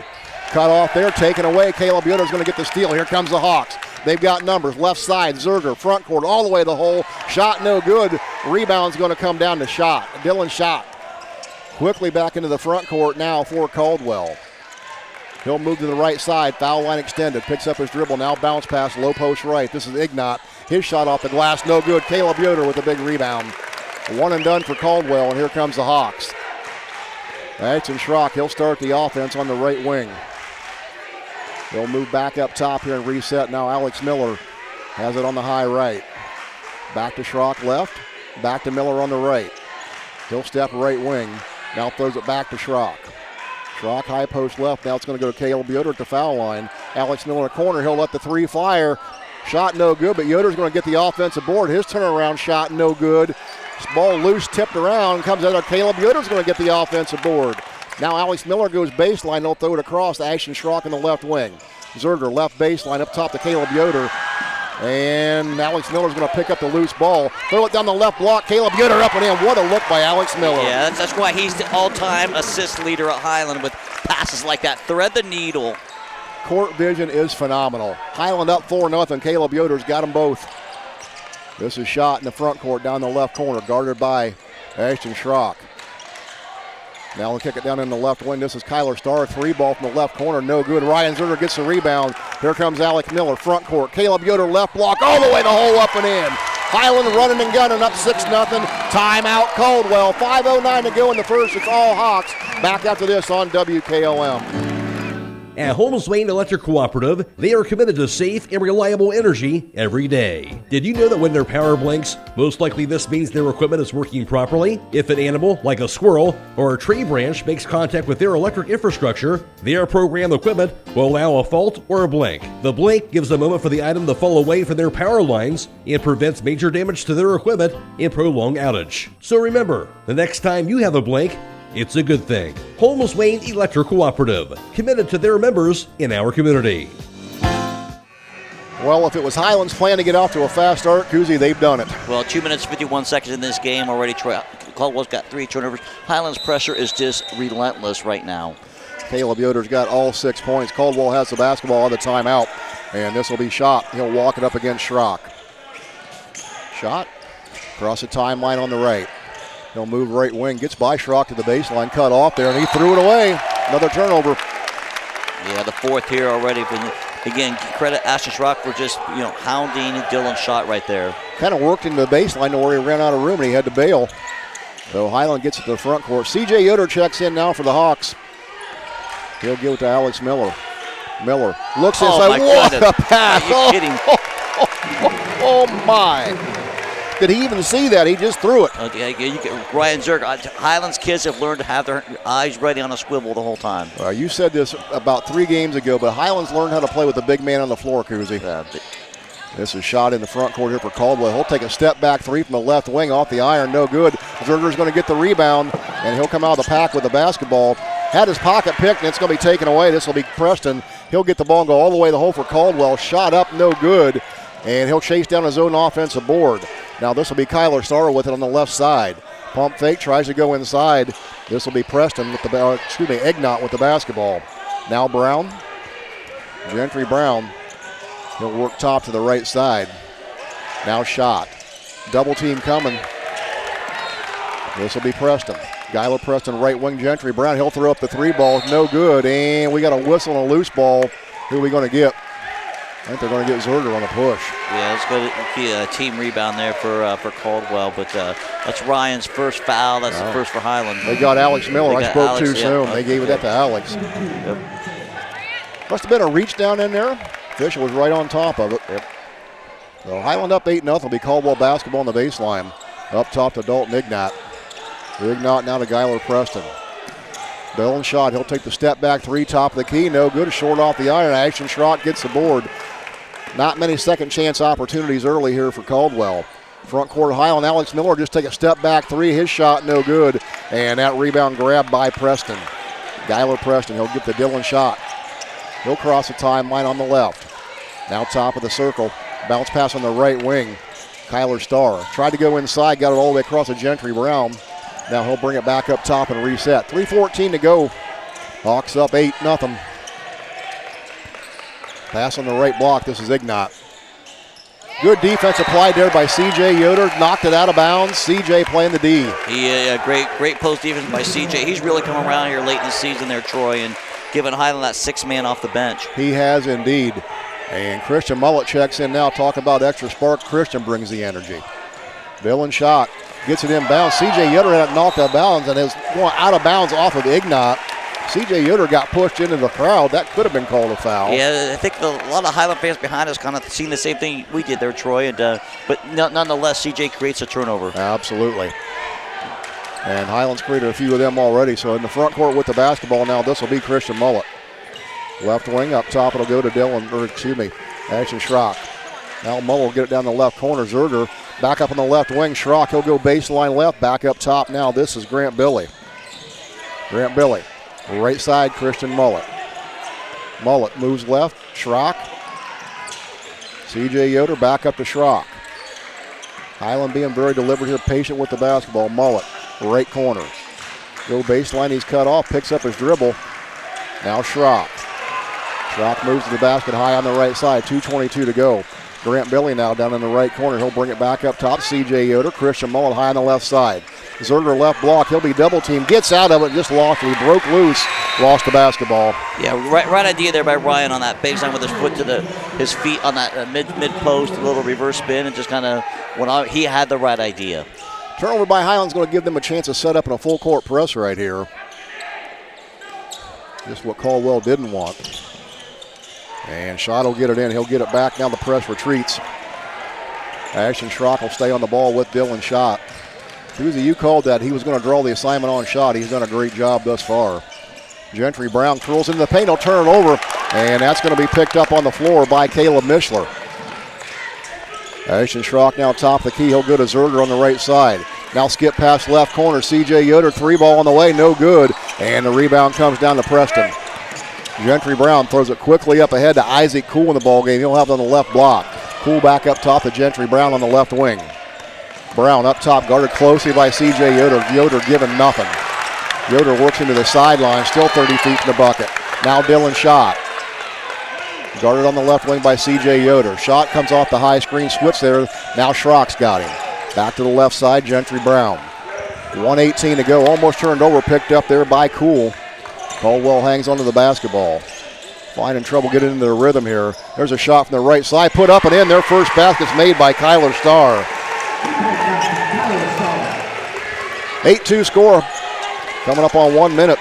Cut off there, taken away. Caleb Yoder's going to get the steal. Here comes the Hawks. They've got numbers. Left side, Zerger, front court, all the way to the hole. Shot no good. Rebound's going to come down to Schott. Dylan Schott quickly back into the front court now for Caldwell. He'll move to the right side. Foul line extended. Picks up his dribble. Now bounce pass, low post right. This is Ignat. His shot off the glass, no good. Caleb Yoder with a big rebound. One and done for Caldwell, and here comes the Hawks. Ashton Schrock, he'll start the offense on the right wing. They'll move back up top here and reset. Now Alex Miller has it on the high right. Back to Schrock left. Back to Miller on the right. He'll step right wing. Now throws it back to Schrock. Schrock high post left. Now it's going to go to Caleb Yoder at the foul line. Alex Miller in the corner. He'll let the three fire. Shot no good, but Yoder's going to get the offensive board. His turnaround shot no good. Ball loose, tipped around, comes out of Caleb Yoder's going to get the offensive board. Now Alex Miller goes baseline. They'll throw it across to Ashton Schrock in the left wing. Zerger left baseline up top to Caleb Yoder. And Alex Miller's going to pick up the loose ball. Throw it down the left block. Caleb Yoder up and in. What a look by Alex Miller. Yeah, that's why he's the all-time assist leader at Hiland with passes like that. Thread the needle. Court vision is phenomenal. Hiland up 4-0. Caleb Yoder's got them both. This is shot in the front court down the left corner, guarded by Ashton Schrock. Now we'll kick it down in the left wing. This is Kyler Starr, three ball from the left corner, no good. Ryan Zerger gets the rebound. Here comes Alex Miller, front court. Caleb Yoder left block, all the way the hole, up and in. Hiland running and gunning up 6-0. Timeout Caldwell. 5:09 to go in the first. It's all Hawks. Back after this on WKLM. At Holmes Wayne Electric Cooperative, they are committed to safe and reliable energy every day. Did you know that when their power blinks, most likely this means their equipment is working properly? If an animal, like a squirrel or a tree branch, makes contact with their electric infrastructure, their programmed equipment will allow a fault or a blink. The blink gives a moment for the item to fall away from their power lines and prevents major damage to their equipment and prolonged outage. So remember, the next time you have a blink, it's a good thing. Holmes Wayne Electric Cooperative, committed to their members in our community. Well, if it was Hiland's plan to get off to a fast start, Kuzi, they've done it. Well, 2 minutes, 51 seconds in this game already. Caldwell's got 3 turnovers. Hiland's pressure is just relentless right now. Caleb Yoder's got all 6 points. Caldwell has the basketball on the timeout, and this will be shot. He'll walk it up against Schrock. Shot across the timeline on the right. He'll move right wing, gets by Schrock to the baseline, cut off there, and he threw it away. Another turnover. Yeah, the fourth here already. Again, credit Ashton Schrock for just, hounding Dylan Schott right there. Kind of worked into the baseline to where he ran out of room and he had to bail. So Hiland gets it to the front court. C.J. Yoder checks in now for the Hawks. He'll give it to Alex Miller. Miller looks inside. What a pass. Are you kidding? Oh, my. Did he even see that? He just threw it. Ryan Zerg, Hiland's kids have learned to have their eyes ready on a swivel the whole time. You said this about 3 games ago, but Hiland's learned how to play with the big man on the floor, Kuzi. This is shot in the front court here for Caldwell. He'll take a step back 3 from the left wing off the iron. No good. Zerger's going to get the rebound, and he'll come out of the pack with the basketball. Had his pocket picked, and it's going to be taken away. This will be Preston. He'll get the ball and go all the way to the hole for Caldwell. Shot up, no good, and he'll chase down his own offensive board. Now this will be Kyler Starr with it on the left side. Pump fake, tries to go inside. This will be Preston with Ignat with the basketball. Now Brown. Gentry Brown. He'll work top to the right side. Now Schott. Double team coming. This will be Preston. Guyler Preston, right wing, Gentry Brown. He'll throw up the 3 ball. No good. And we got a whistle and a loose ball. Who are we going to get? I think they're going to get Zerger on the push. Yeah, let's go to a team rebound there for Caldwell. But that's Ryan's first foul. That's the first for Hiland. They got Alex Miller. I spoke too soon. They gave that to Alex. Yep. Must have been a reach down in there. Fisher was right on top of it. Yep. So Hiland up 8-0. It'll be Caldwell basketball on the baseline. Up top to Dalton Ignat. Ignat now to Guyler Preston. Dylan Schott, he'll take the step back three, top of the key, no good, short off the iron. Ashton Schrock gets the board. Not many second chance opportunities early here for Caldwell. Front court Hiland, Alex Miller just take a step back three, his shot no good, and that rebound grabbed by Preston. Skylar Preston, he'll get the Dylan Schott. He'll cross the timeline on the left. Now top of the circle, bounce pass on the right wing. Kyler Starr tried to go inside, got it all the way across to Gentry Brown. Now he'll bring it back up top and reset. 3:14 to go. Hawks up 8-0. Pass on the right block. This is Ignat. Good defense applied there by C.J. Yoder. Knocked it out of bounds. C.J. playing the D. Yeah, great post defense by C.J. He's really come around here late in the season there, Troy, and giving Hiland that 6-man off the bench. He has indeed. And Christian Mullet checks in now. Talk about extra spark. Christian brings the energy. Dylan Schott gets it inbounds. C.J. Yoder had it knocked out of bounds and is going out of bounds off of Ignat. C.J. Yoder got pushed into the crowd. That could have been called a foul. Yeah, I think a lot of Hiland fans behind us kind of seen the same thing we did there, Troy. And but nonetheless, C.J. creates a turnover. Absolutely. And Hiland's created a few of them already. So in the front court with the basketball now, this will be Christian Mullet. Left wing up top, it'll go to Ashton Schrock. Now Mullet will get it down the left corner. Zerger back up on the left wing. Schrock, he'll go baseline left, back up top now. This is Grant Billy. Right side, Christian Mullet. Mullet moves left, Schrock. C.J. Yoder back up to Schrock. Hiland being very deliberate here, patient with the basketball. Mullet, right corner. Go baseline, he's cut off, picks up his dribble. Now Schrock. Schrock moves to the basket high on the right side, 2:22 to go. Grant Billy now down in the right corner. He'll bring it back up top. C.J. Yoder, Christian Mullet high on the left side. Zerger left block. He'll be double teamed. Gets out of it. Just lost it. He broke loose. Lost the basketball. Yeah, right idea there by Ryan on that baseline with his foot to his feet on that mid post, a little reverse spin, and just kind of he had the right idea. Turnover by Hiland's going to give them a chance to set up in a full court press right here. Just what Caldwell didn't want. And Schott will get it in. He'll get it back. Now the press retreats. Ashton Schrock will stay on the ball with Dylan Schott. Susie, you called that. He was going to draw the assignment on Schott. He's done a great job thus far. Gentry Brown twirls into the paint. He'll turn it over. And that's going to be picked up on the floor by Caleb Mishler. Ashton Schrock now top of the key. He'll go to Zerger on the right side. Now skip past left corner. C.J. Yoder, three ball on the way. No good. And the rebound comes down to Preston. Gentry Brown throws it quickly up ahead to Isaac Cool in the ball game. He'll have it on the left block. Cool back up top to Gentry Brown on the left wing. Brown up top, guarded closely by C.J. Yoder. Yoder giving nothing. Yoder works into the sideline, still 30 feet from the bucket. Now Dylan Schott. Guarded on the left wing by C.J. Yoder. Schott comes off the high screen switch there. Now Schrock's got him. Back to the left side, Gentry Brown. 1:18 to go, almost turned over, picked up there by Cool. Caldwell hangs onto the basketball. Finding trouble getting into the rhythm here. There's a shot from the right side, put up and in. Their first basket's made by Kyler Starr. 8-2 score. Coming up on 1 minute.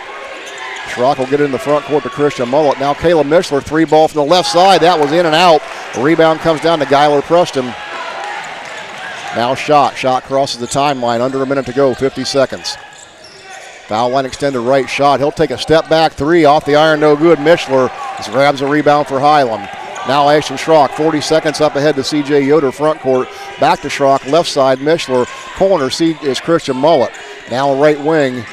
Schrock will get it in the front court to Christian Mullet. Now Caleb Mishler, three ball from the left side. That was in and out. The rebound comes down to Skylar Preston. Now Schott. Schott crosses the timeline. Under a minute to go, 50 seconds. Foul line extended right. Schott. He'll take a step back three off the iron. No good. Mishler just grabs a rebound for Hiland. Now Ashton Schrock. 40 seconds up ahead to C.J. Yoder front court. Back to Schrock. Left side. Mishler. Corner is Christian Mullet. Now right wing.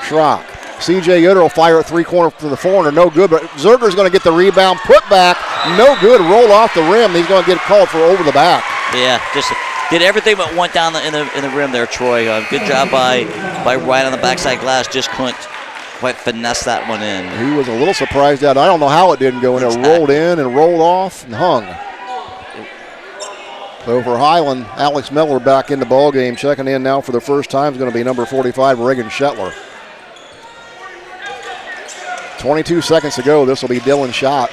Schrock. C.J. Yoder will fire at three-corner to the corner. No good, but Zerger's going to get the rebound. Put back. No good. Roll off the rim. He's going to get called for over the back. Yeah, just did everything but went down in the rim there, Troy. Good job by Ryan on the backside glass. Just couldn't quite finesse that one in. He was a little surprised at it. I don't know how it didn't go in. It rolled in and rolled off and hung. So for Hiland, Alex Miller back in the ball game. Checking in now for the first time is going to be number 45, Reagan Shetler. 22 seconds to go. This will be Dylan Schott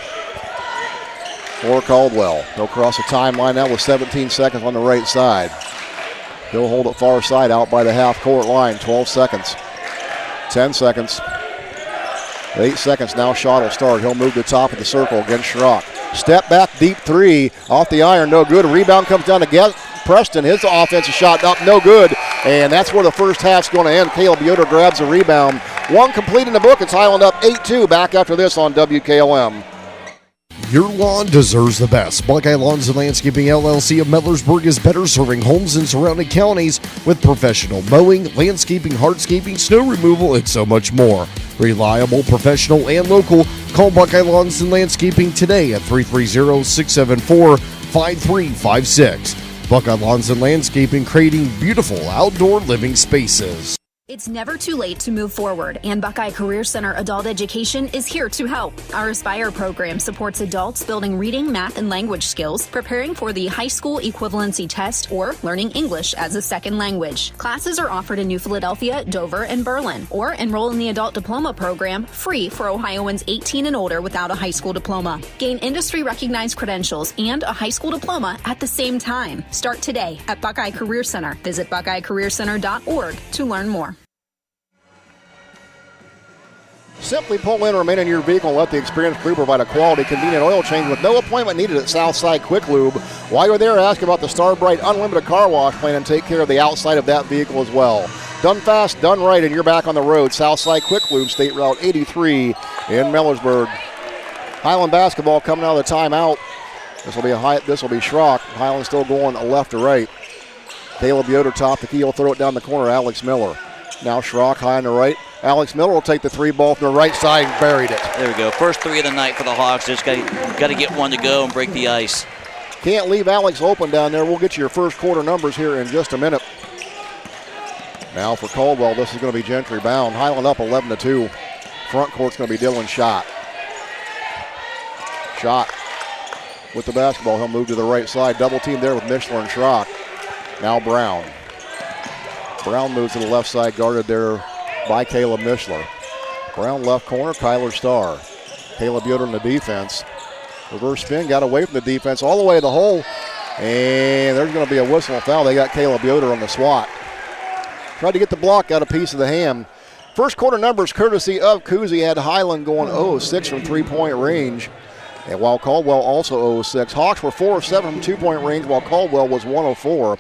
for Caldwell. He'll cross the timeline now with 17 seconds on the right side. He'll hold it far side out by the half-court line. 12 seconds. 10 seconds. 8 seconds now. Schott will start. He'll move to the top of the circle against Schrock. Step back, deep three. Off the iron, no good. Rebound comes down to Preston. His offensive shot up, no good. And that's where the first half's going to end. Caleb Yoder grabs a rebound. One complete in the book. It's Hiland up 8-2. Back after this on WKLM. Your lawn deserves the best. Buckeye Lawns and Landscaping LLC of Millersburg is better serving homes and surrounding counties with professional mowing, landscaping, hardscaping, snow removal, and so much more. Reliable, professional, and local. Call Buckeye Lawns and Landscaping today at 330-674-5356. Buckeye Lawns and Landscaping, creating beautiful outdoor living spaces. It's never too late to move forward, and Buckeye Career Center Adult Education is here to help. Our Aspire program supports adults building reading, math, and language skills, preparing for the high school equivalency test, or learning English as a second language. Classes are offered in New Philadelphia, Dover, and Berlin, or enroll in the Adult Diploma program, free for Ohioans 18 and older without a high school diploma. Gain industry-recognized credentials and a high school diploma at the same time. Start today at Buckeye Career Center. Visit buckeyecareercenter.org to learn more. Simply pull in or remain in your vehicle and let the experienced crew provide a quality, convenient oil change with no appointment needed at Southside Quick Lube. While you're there, ask about the Star Bright Unlimited Car Wash plan and take care of the outside of that vehicle as well. Done fast, done right, and you're back on the road. Southside Quick Lube, State Route 83 in Millersburg. Hiland basketball coming out of the timeout. This will be Schrock. Hiland still going left to right. Caleb Yoder top the key. He'll throw it down the corner. Alex Miller. Now Schrock high on the right. Alex Miller will take the three ball from the right side and buried it. There we go. First three of the night for the Hawks. Just got to get one to go and break the ice. Can't leave Alex open down there. We'll get you your first quarter numbers here in just a minute. Now for Caldwell, this is going to be Gentry bound. Hiland up 11-2. Front court's going to be Dylan Schott. Schott with the basketball. He'll move to the right side. Double team there with Mishler and Schrock. Now Brown. Brown moves to the left side, guarded there by Caleb Mishler. Brown left corner, Kyler Starr. Caleb Yoder in the defense. Reverse spin, got away from the defense all the way to the hole. And there's going to be a whistle and foul. They got Caleb Yoder on the swat. Tried to get the block, got a piece of the hand. First quarter numbers courtesy of Kuzi had Hiland going 0-6 from three-point range. And while Caldwell also 0-6. Hawks were 4 of 7 from two-point range while Caldwell was 1 of 4.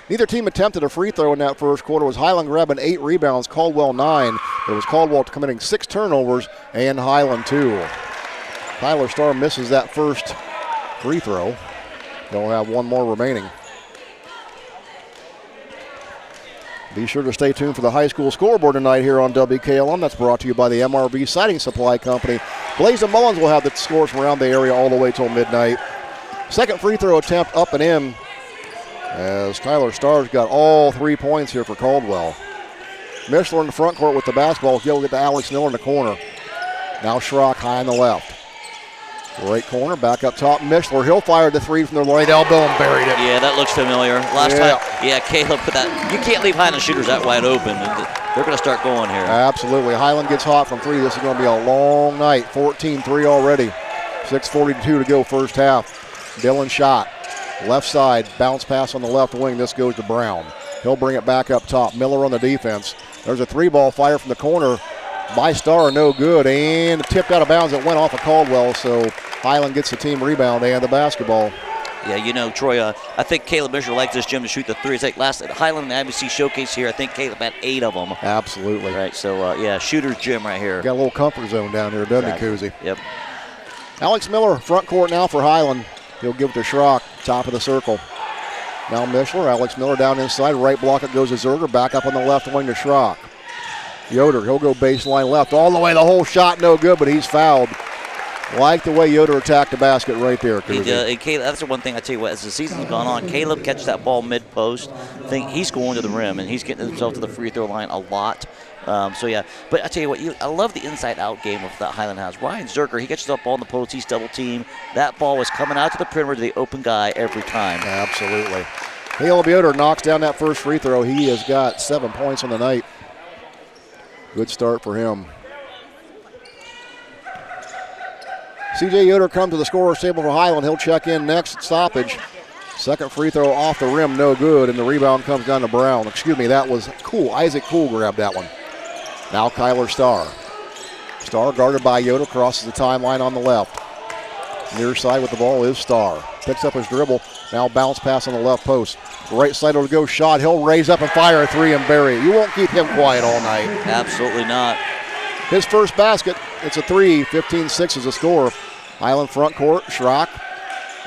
Neither team attempted a free throw in that first quarter. It was Hiland grabbing 8 rebounds, Caldwell 9. It was Caldwell committing 6 turnovers and Hiland 2. Tyler Starr misses that first free throw. They'll have one more remaining. Be sure to stay tuned for the high school scoreboard tonight here on WKLM. That's brought to you by the MRV Siding Supply Company. Blaze and Mullins will have the scores from around the area all the way till midnight. Second free throw attempt up and in, as Tyler Starr's got all 3 points here for Caldwell. Mishler in the front court with the basketball. He'll get to Alex Miller in the corner. Now Schrock high on the left. Right corner, back up top. Mishler, he'll fire the three from the right elbow and buried it. Yeah, that looks familiar. Last time, Caleb put that. You can't leave Hiland shooters that wide open. They're going to start going here. Absolutely. Hiland gets hot from three. This is going to be a long night. 14-3 already. 6:42 to go first half. Dylan Schott. Left side, bounce pass on the left wing. This goes to Brown. He'll bring it back up top. Miller on the defense. There's a three-ball fire from the corner by Starr, no good, and tipped out of bounds. It went off of Caldwell, so Hiland gets the team rebound and the basketball. Yeah, Troy, I think Caleb Mishler likes this gym to shoot the threes. Like last at Hiland and the IBC Showcase here, I think Caleb had 8 of them. Absolutely. Right, so, shooter's gym right here. Got a little comfort zone down here, doesn't he, Kuzi? Yep. Alex Miller, front court now for Hiland. He'll give it to Schrock, top of the circle. Now Mishler, Alex Miller down inside. Right block, it goes to Zerger. Back up on the left wing to Schrock. Yoder, he'll go baseline left. All the way, the whole shot, no good, but he's fouled. Like the way Yoder attacked the basket right there. And Caleb, that's the one thing I tell you what, as the season's gone on, Caleb catches that ball mid-post. He's going to the rim, and he's getting himself to the free throw line a lot. But I tell you what, I love the inside-out game of that Hiland has. Ryan Zerker, he catches that ball in the post, he's double-teamed. That ball was coming out to the perimeter to the open guy every time. Absolutely. Caleb Yoder knocks down that first free throw. He has got 7 points on the night. Good start for him. C.J. Yoder comes to the scorer's table for Hiland. He'll check in next stoppage. Second free throw off the rim, no good, and the rebound comes down to Brown. Excuse me, that was Cool. Isaac Cool grabbed that one. Now Kyler Starr. Starr guarded by Yoder, crosses the timeline on the left. Near side with the ball is Starr. Picks up his dribble. Now bounce pass on the left post. Right side will go shot. He'll raise up and fire a three and bury it. You won't keep him quiet all night. Absolutely not. his first basket. It's a three. 15-6 is the score. Hiland front court. Schrock.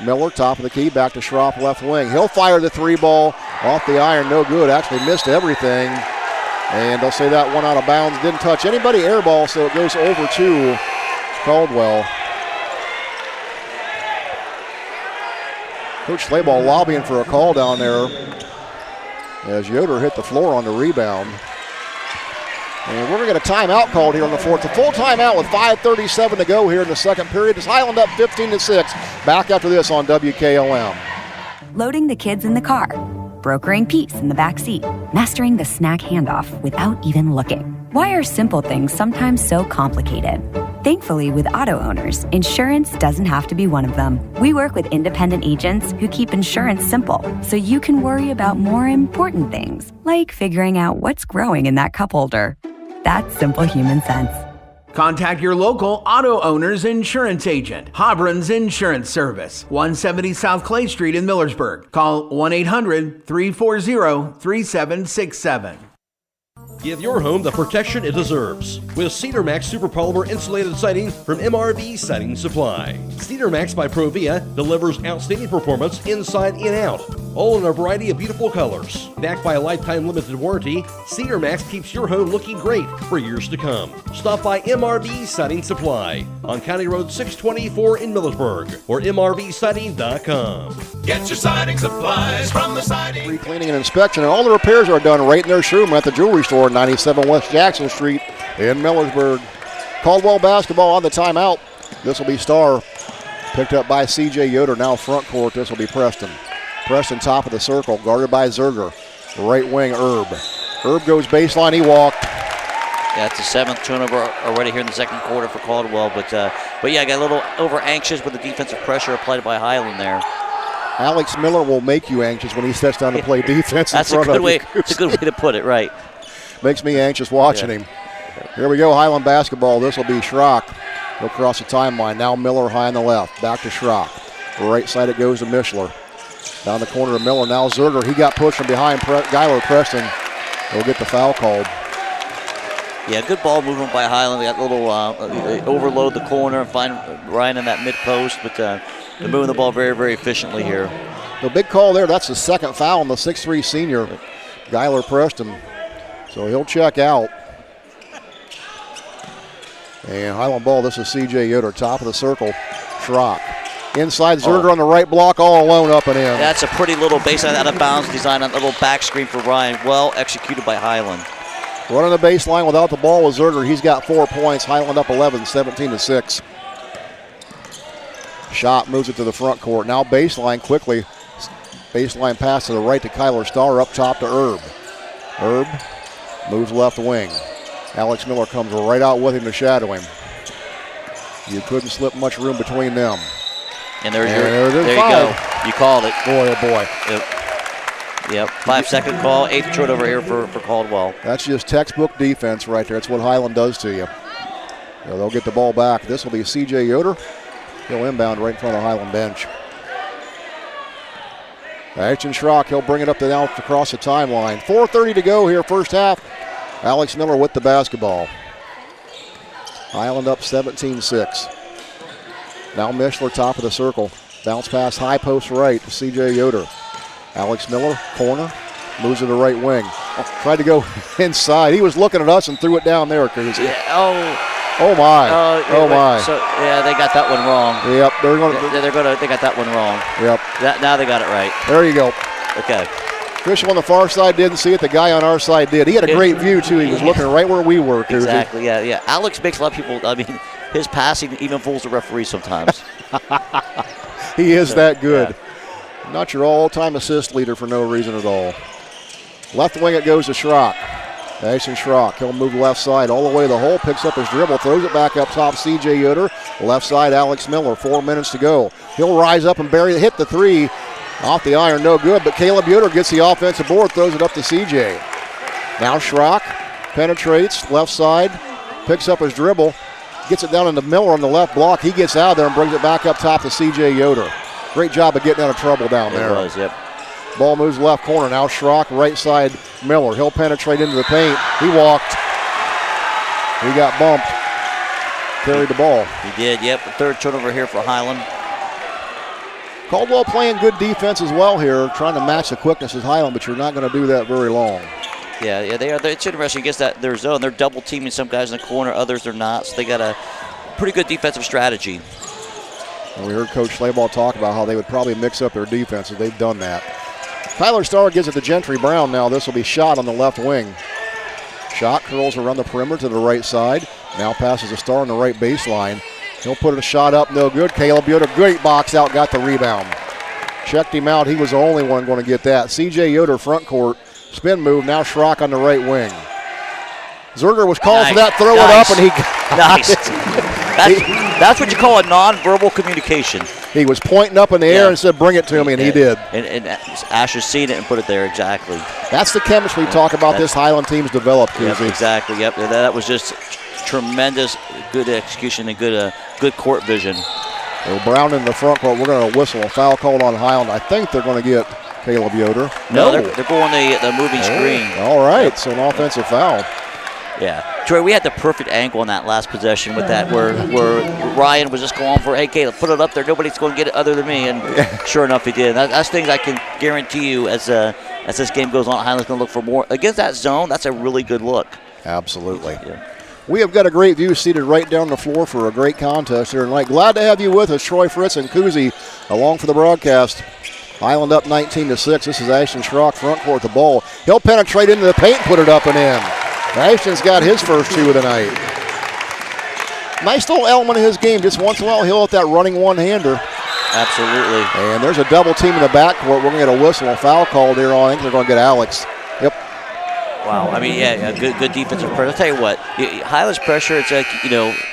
Miller, top of the key. Back to Schropp, left wing. He'll fire the three ball off the iron. No good. Actually missed everything. And they'll say that one out of bounds. Didn't touch anybody. Air ball, so it goes over to Caldwell. Coach Slayball lobbying for a call down there as Yoder hit the floor on the rebound. And we're going to get a timeout called here on the fourth. A full timeout with 5:37 to go here in the second period. It's Hiland up 15-6. Back after this on WKLM. Loading the kids in the car, brokering peace in the back seat, mastering the snack handoff without even looking. Why are simple things sometimes so complicated? Thankfully, with auto owners, insurance doesn't have to be one of them. We work with independent agents who keep insurance simple, so you can worry about more important things, like figuring out what's growing in that cup holder. That's simple human sense. Contact your local auto owner's insurance agent. Hobron's Insurance Service, 170 South Clay Street in Millersburg. Call 1-800-340-3767. Give your home the protection it deserves with Cedar Max Super Polymer Insulated Siding from MRV Siding Supply. Cedar Max by Provia delivers outstanding performance inside and out, all in a variety of beautiful colors. Backed by a lifetime limited warranty, Cedar Max keeps your home looking great for years to come. Stop by MRV Siding Supply on County Road 624 in Millersburg or mrvsiding.com. Get your siding supplies from the siding. Re-cleaning and inspection, and all the repairs are done right in their showroom at the jewelry store, 97 West Jackson Street in Millersburg. Caldwell basketball on the timeout. This will be Starr. Picked up by C.J. Yoder, now front court. This will be Preston. Preston top of the circle, guarded by Zerger. Right wing, Herb. Herb goes baseline, he walked. Yeah, it's the seventh turnover already here in the second quarter for Caldwell. But yeah, got a little over-anxious with the defensive pressure applied by Hiland there. Alex Miller will make you anxious when he steps down to play defense That's in front a good of way. you. That's a good way to put it, right. Makes me anxious watching him. Here we go, Hiland basketball. This will be Schrock. He'll cross the timeline. Now Miller high on the left. Back to Schrock. Right side it goes to Mishler. Down the corner of Miller. Now Zerger. He got pushed from behind Guyler Preston. He'll get the foul called. Yeah, good ball movement by Hiland. They got a little overload the corner and find Ryan in that mid post, but they're moving the ball very, very efficiently here. The big call there. That's the second foul on the 6'3 senior, Guyler Preston. So he'll check out. And Hiland ball, this is C.J. Yoder, top of the circle. Schrock. Inside Zerger on the right block, all alone up and in. That's a pretty little baseline out of bounds design on a little back screen for Ryan. Well executed by Hiland. Running the baseline without the ball with Zerger. He's got 4 points. Hiland up 11, 17-6. Shot moves it to the front court. Now baseline quickly. Baseline pass to the right to Kyler Starr, up top to Herb. Herb moves left wing. Alex Miller comes right out with him to shadow him. You couldn't slip much room between them. And there you go. You called it. Boy, oh boy. Yep. 5-second call, 8th turnover here for Caldwell. That's just textbook defense right there. That's what Hiland does to you. So they'll get the ball back. This will be C.J. Yoder. He'll inbound right in front of the Hiland bench. Ashton Schrock, he'll bring it up and out across the timeline. 4:30 to go here, first half. Alex Miller with the basketball. Hiland up 17-6. Now Mishler, top of the circle. Bounce pass, high post right to C.J. Yoder. Alex Miller, corner, moves to the right wing. Tried to go inside. He was looking at us and threw it down there, Coos. Yeah, oh my. Oh my. So yeah, they got that one wrong. Yep, they got that one wrong. Yep. Now they got it right. There you go. Okay. Official on the far side didn't see it. The guy on our side did. He had a great view too. He was looking right where we were, Coos. Exactly. Yeah. Alex makes a lot of people. I mean, his passing even fools the referee sometimes. He is that good. Yeah. Not your all-time assist leader for no reason at all. Left wing it goes to Schrock. Ashton Schrock, he'll move left side all the way to the hole, picks up his dribble, throws it back up top, C.J. Yoder. Left side, Alex Miller, 4 minutes to go. He'll rise up and hit the three. Off the iron, no good, but Caleb Yoder gets the offensive board, throws it up to C.J. Now Schrock penetrates, left side, picks up his dribble, gets it down into Miller on the left block. He gets out of there and brings it back up top to C.J. Yoder. Great job of getting out of trouble down there. It was, yep. Ball moves left corner. Now Schrock, right side, Miller. He'll penetrate into the paint. He walked. He got bumped. Carried the ball. He did, yep. The third turnover here for Hiland. Caldwell playing good defense as well here, trying to match the quickness of Hiland, but you're not going to do that very long. Yeah, they are. It's interesting against their zone. They're double teaming some guys in the corner, others they're not. So they got a pretty good defensive strategy. And we heard Coach Schleybaugh talk about how they would probably mix up their defenses. They've done that. Tyler Starr gives it to Gentry Brown now. This will be Shot on the left wing. Shot curls around the perimeter to the right side. Now passes to Starr on the right baseline. He'll put a shot up, no good. Caleb Yoder, great box out, got the rebound. Checked him out. He was the only one going to get that. C.J. Yoder front court. Spin move, now Schrock on the right wing. Zerger was called for that, throw it up, and he got it. That's what you call a nonverbal communication. He was pointing up in the air and said, bring it to me, and he did. And Asher seen it and put it there, exactly. That's the chemistry talk about this Hiland team's developed. Yep, exactly, yep. That was just tremendous good execution and good court vision. So Brown in the front court. We're going to whistle a foul called on Hiland. I think they're going to get Caleb Yoder. No, they're going the moving screen. All right, so an offensive foul. Yeah. Troy, we had the perfect angle on that last possession with that where Ryan was just going for, hey, Caleb, put it up there. Nobody's going to get it other than me. And sure enough, he did. That's things I can guarantee you as this game goes on, Highland's going to look for more. Against that zone, that's a really good look. Absolutely. Yeah. We have got a great view seated right down the floor for a great contest here tonight. Glad to have you with us, Troy Fritz and Kuzi, along for the broadcast. Hiland up 19-6. This is Ashton Schrock front court the ball. He'll penetrate into the paint, put it up and in. Ashton's got his first two of the night. Nice little element of his game. Just once in a while, he'll hit that running one-hander. Absolutely. And there's a double team in the backcourt. We're going to get a whistle, a foul called here on. I think they're going to get Alex. Yep. Wow, I mean, yeah, good defensive pressure. I'll tell you what, Highland's pressure, it's like,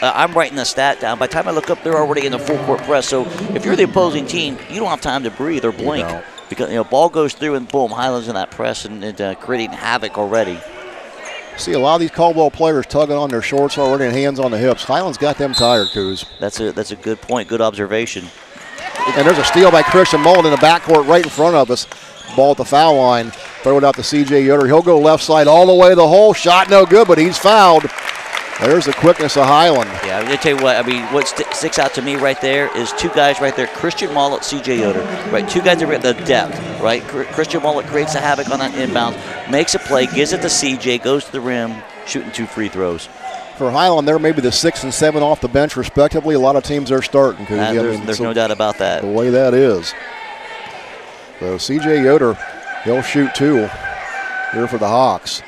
I'm writing the stat down. By the time I look up, they're already in the full court press. So if you're the opposing team, you don't have time to breathe or blink. Because, ball goes through and boom, Highland's in that press and creating havoc already. See a lot of these Caldwell players tugging on their shorts already and hands on the hips. Highland's got them tired, Coos. That's a good point, good observation. And there's a steal by Christian Mullen in the backcourt right in front of us. Ball at the foul line. Throw it out to C.J. Yoder. He'll go left side all the way to the hole. Shot no good, but he's fouled. There's the quickness of Hiland. Yeah, I'm going to tell you what, I mean, what sticks out to me right there is two guys right there, Christian Mullet, C.J. Yoder, right? Two guys that are at the depth, right? Christian Mullet creates a havoc on that inbound, makes a play, gives it to C.J., goes to the rim, shooting 2 free throws. For Hiland, they're maybe the 6 and 7 off the bench, respectively. A lot of teams are starting. There's no doubt about that. The way that is. So C.J. Yoder, he'll shoot 2 here for the Hawks.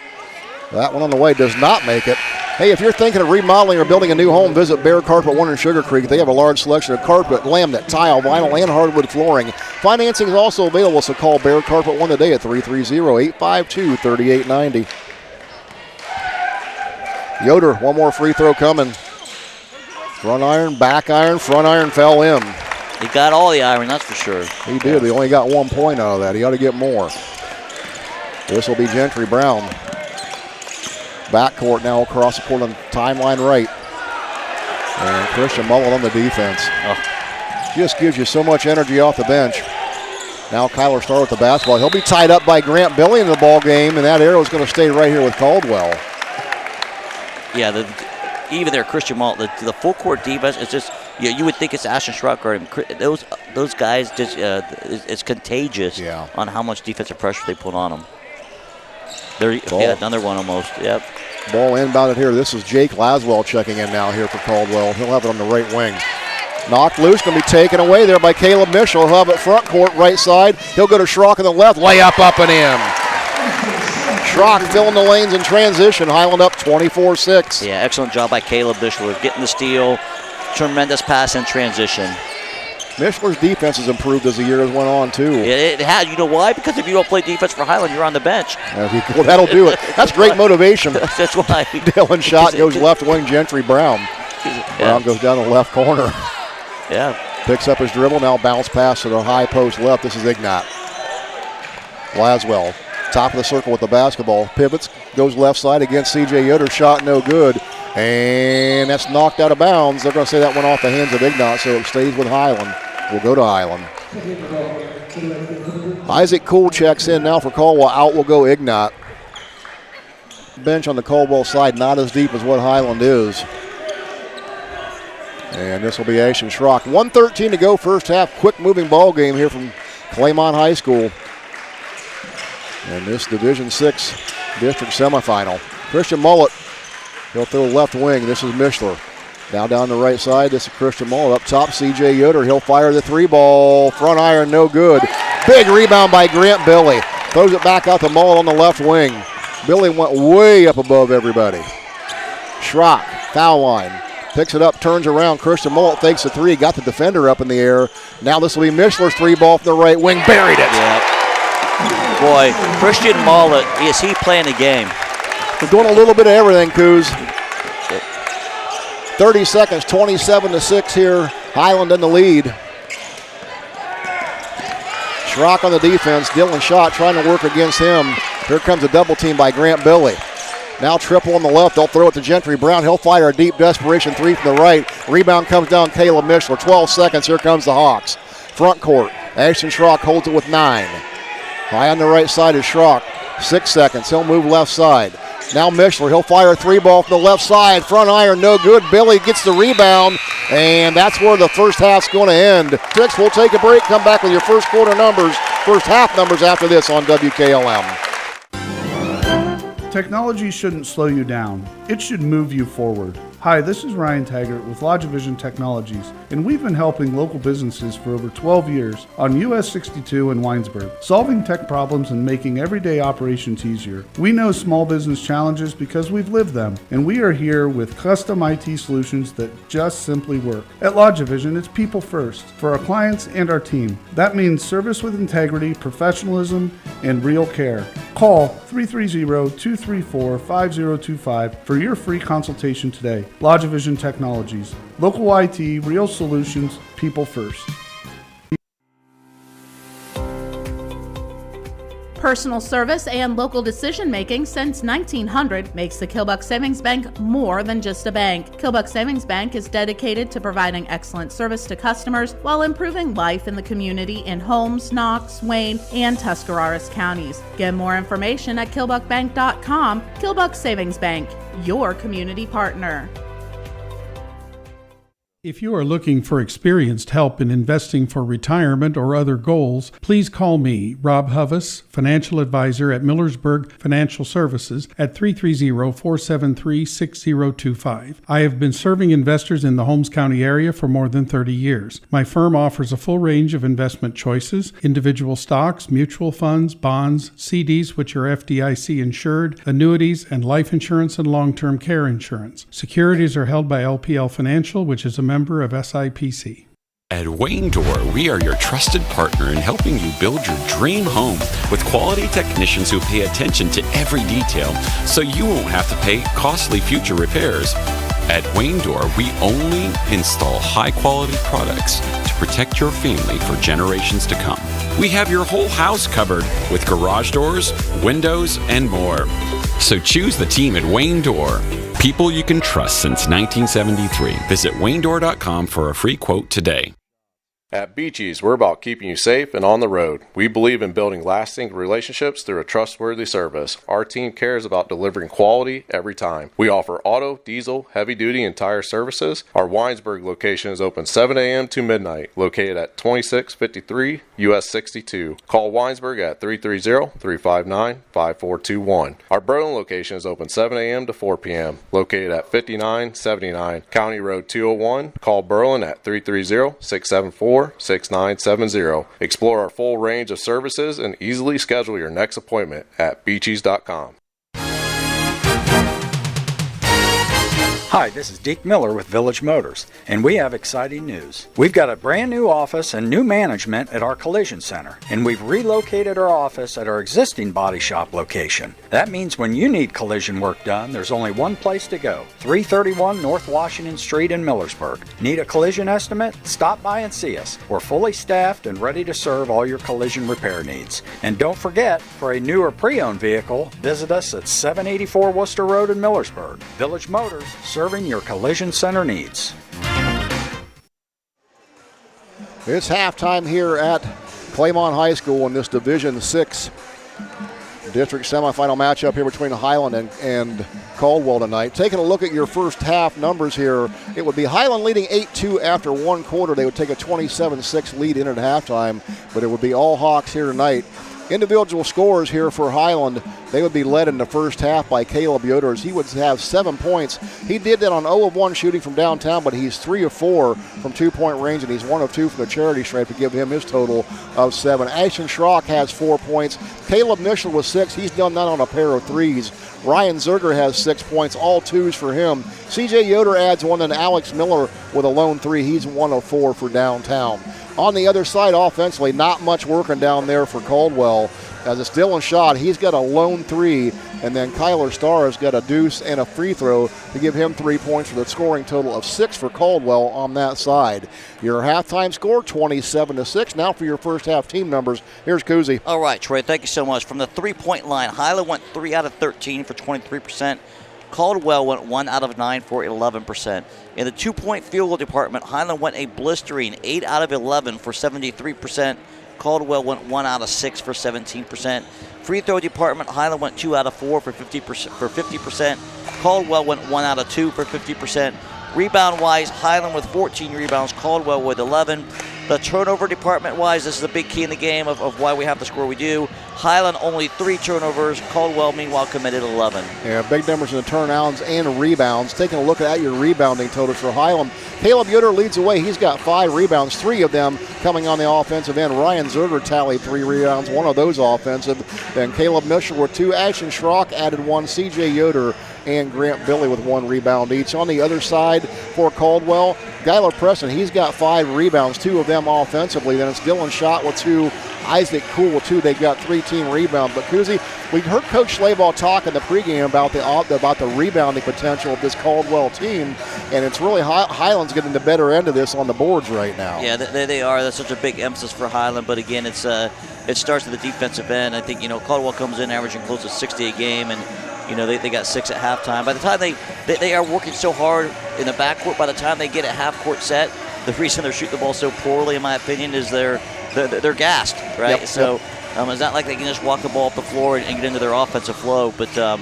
That one on the way does not make it. Hey, if you're thinking of remodeling or building a new home, visit Bear Carpet One in Sugar Creek. They have a large selection of carpet, laminate, tile, vinyl, and hardwood flooring. Financing is also available, so call Bear Carpet One today at 330-852-3890. Yoder, one more free throw coming. Front iron, back iron, front iron fell in. He got all the iron, that's for sure. He did. He only got 1 point out of that. He ought to get more. This will be Gentry Brown. Backcourt now across the court on the timeline right. And Christian Mullen on the defense. Just gives you so much energy off the bench. Now Kyler Starr with the basketball. He'll be tied up by Grant Billy in the ball game, and that arrow is going to stay right here with Caldwell. Yeah, even there, Christian Mullen, the full court defense, it's just, you would think it's Ashton Schrock guarding. Those guys, just it's contagious on how much defensive pressure they put on them. Another one almost, yep. Ball inbounded here. This is Jake Laswell checking in now here for Caldwell. He'll have it on the right wing. Knocked loose, going to be taken away there by Caleb Mitchell. He'll have it front court, right side. He'll go to Schrock on the left. Layup up and in. Schrock filling the lanes in transition. Hiland up 24-6. Yeah, excellent job by Caleb Mitchell getting the steal. Tremendous pass in transition. Mishler's defense has improved as the year has went on, too. It had. You know why? Because if you don't play defense for Hiland, you're on the bench. Well, that'll do it. That's great motivation. That's why. Dylan Schott goes left wing, Gentry Brown. Brown goes down the left corner. Yeah. Picks up his dribble, now bounce pass to the high post left. This is Ignat. Laswell, top of the circle with the basketball. Pivots, goes left side against C.J. Yoder. Shot no good. And that's knocked out of bounds. They're going to say that went off the hands of Ignat, so it stays with Hiland. We'll go to Hiland. Isaac Cool checks in now for Caldwell. Out will go Ignat. bench on the Caldwell side, not as deep as what Hiland is. And this will be Ashton Schrock. 1:13 to go, first half. Quick moving ball game here from Claymont High School. And this Division 6 district semifinal. Christian Mullet, he'll throw left wing. This is Mishler. Now down the right side, this is Christian Mullet. Up top, C.J. Yoder. He'll fire the 3-ball. Front iron, no good. Big rebound by Grant Billy. Throws it back out to Mullet on the left wing. Billy went way up above everybody. Schrock, foul line. Picks it up, turns around. Christian Mullet fakes the 3. Got the defender up in the air. Now this will be Mishler's 3-ball from the right wing. Buried it. Yeah. Boy, Christian Mullet, is he playing the game? We're doing a little bit of everything, Coos. 30 seconds, 27-6 here. Hiland in the lead. Schrock on the defense. Dylan Schott trying to work against him. Here comes a double team by Grant Billy. Now triple on the left. They'll throw it to Gentry Brown. He'll fire a deep desperation 3 from the right. Rebound comes down Caleb Mishler. 12 seconds. Here comes the Hawks. Front court. Ashton Schrock holds it with 9. High on the right side is Schrock. 6 seconds. He'll move left side. Now Mishler, he'll fire a 3-ball from the left side. Front iron, no good. Billy gets the rebound, and that's where the first half's going to end. 6, we'll take a break, come back with your first quarter numbers, first half numbers after this on WKLM. Technology shouldn't slow you down. It should move you forward. Hi, this is Ryan Taggart with Lodge Vision Technologies, and we've been helping local businesses for over 12 years on US 62 in Winesburg, solving tech problems and making everyday operations easier. We know small business challenges because we've lived them, and we are here with custom IT solutions that just simply work. At Lodge Vision, it's people first for our clients and our team. That means service with integrity, professionalism, and real care. Call 330-234-5025 for your free consultation today. Lodge Vision Technologies. Local IT, real solutions, people first. Personal service and local decision-making since 1900 makes the Kilbuck Savings Bank more than just a bank. Kilbuck Savings Bank is dedicated to providing excellent service to customers while improving life in the community in Holmes, Knox, Wayne, and Tuscarawas counties. Get more information at kilbuckbank.com. Kilbuck Savings Bank, your community partner. If you are looking for experienced help in investing for retirement or other goals, please call me, Rob Huvis, financial advisor at Millersburg Financial Services at 330-473-6025. I have been serving investors in the Holmes County area for more than 30 years. My firm offers a full range of investment choices, individual stocks, mutual funds, bonds, CDs which are FDIC insured, annuities, and life insurance and long-term care insurance. Securities are held by LPL Financial, which is a member of SIPC. At Wayne Door, we are your trusted partner in helping you build your dream home with quality technicians who pay attention to every detail so you won't have to pay costly future repairs. At Wayne Door, we only install high-quality products to protect your family for generations to come. We have your whole house covered with garage doors, windows, and more. So choose the team at Wayne Door. People you can trust since 1973. Visit waynedoor.com for a free quote today. At Beachy's, we're about keeping you safe and on the road. We believe in building lasting relationships through a trustworthy service. Our team cares about delivering quality every time. We offer auto, diesel, heavy-duty, and tire services. Our Winesburg location is open 7 a.m. to midnight, located at 2653 US 62. Call Winesburg at 330-359-5421. Our Berlin location is open 7 a.m. to 4 p.m., located at 5979 County Road 201. Call Berlin at 330-674-6970. Explore our full range of services and easily schedule your next appointment at beachies.com. Hi, this is Deke Miller with Village Motors, and we have exciting news. We've got a brand new office and new management at our collision center, and we've relocated our office at our existing body shop location. That means when you need collision work done, there's only one place to go, 331 North Washington Street in Millersburg. Need a collision estimate? Stop by and see us. We're fully staffed and ready to serve all your collision repair needs. And don't forget, for a new or pre-owned vehicle, visit us at 784 Worcester Road in Millersburg. Village Motors, serving your collision center needs. It's halftime here at Claymont High School in this Division 6 District semifinal matchup here between Hiland and Caldwell tonight. Taking a look at your first half numbers here, it would be Hiland leading 8-2 after one quarter. They would take a 27-6 lead in at halftime, but it would be all Hawks here tonight. Individual scores here for Hiland, they would be led in the first half by Caleb Yoder, as he would have 7 points. He did that on 0 of 1 shooting from downtown, but he's 3 of 4 from 2-point range, and he's 1 of 2 from the charity stripe to give him his total of 7. Ashton Schrock has 4 points. Caleb Mitchell with 6. He's done that on a pair of threes. Ryan Zerger has 6 points, all 2s for him. CJ Yoder adds 1, and Alex Miller with a lone 3. He's 1 of 4 for downtown. On the other side, offensively, not much working down there for Caldwell. As it's Dylan Schott, he's got a lone 3, and then Kyler Starr has got a deuce and a free throw to give him 3 points for the scoring total of 6 for Caldwell on that side. Your halftime score, 27-6. Now for your first half team numbers, here's Kuzi. All right, Troy, thank you so much. From the three-point line, Hiland went 3 out of 13 for 23%. Caldwell went 1 out of 9 for 11%. In the 2-point field goal department, Hiland went a blistering 8 out of 11 for 73%. Caldwell went 1 out of 6 for 17%. Free throw department, Hiland went 2 out of 4 for 50%. Caldwell went 1 out of 2 for 50%. Rebound-wise, Hiland with 14 rebounds, Caldwell with 11. The turnover department-wise, this is a big key in the game of why we have the score we do. Hiland only 3 turnovers. Caldwell, meanwhile, committed 11. Yeah, big numbers in the turnouts and rebounds. Taking a look at your rebounding totals for Hiland, Caleb Yoder leads the way. He's got 5 rebounds, 3 of them coming on the offensive end. Ryan Zerger tallied 3 rebounds, 1 of those offensive. Then Caleb Mitchell with 2. Ashton Schrock added 1. CJ Yoder and Grant Billy with 1 rebound each. On the other side for Caldwell, Skylar Preston, he's got 5 rebounds, 2 of them offensively. Then it's Dylan Schott with 2, Isaac Cool with 2. They've got 3 team rebounds. But Kuzi, we heard Coach Schleybaugh talk in the pregame about the rebounding potential of this Caldwell team, and it's really Hiland's getting the better end of this on the boards right now. Yeah, they are. That's such a big emphasis for Hiland. But again, it starts at the defensive end. I think Caldwell comes in averaging close to 60 a game, and they got 6 at halftime. By the time they are working so hard in the backcourt, by the time they get a half-court set, the reason they're shooting the ball so poorly, in my opinion, is they're gassed, right? Yep, so it's not like they can just walk the ball up the floor and get into their offensive flow. But yeah,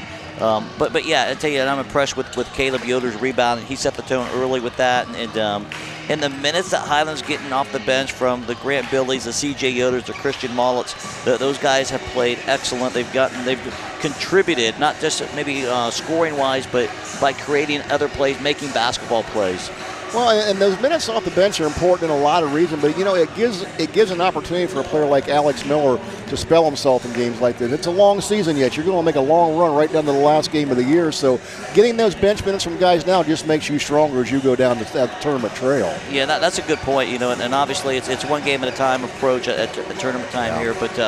I tell you, I'm impressed with Caleb Yoder's rebound. He set the tone early with that, and in the minutes that Hiland's getting off the bench, from the Grant Billies, the C.J. Yoders, the Christian Mollets, those guys have played excellent. They've contributed, not just maybe scoring-wise, but by creating other plays, making basketball plays. Well, and those minutes off the bench are important in a lot of reasons, but it gives an opportunity for a player like Alex Miller to spell himself in games like this. It's a long season yet. You're going to make a long run right down to the last game of the year, so getting those bench minutes from guys now just makes you stronger as you go down the tournament trail. Yeah, that's a good point. And obviously it's one game at a time approach at tournament time here, but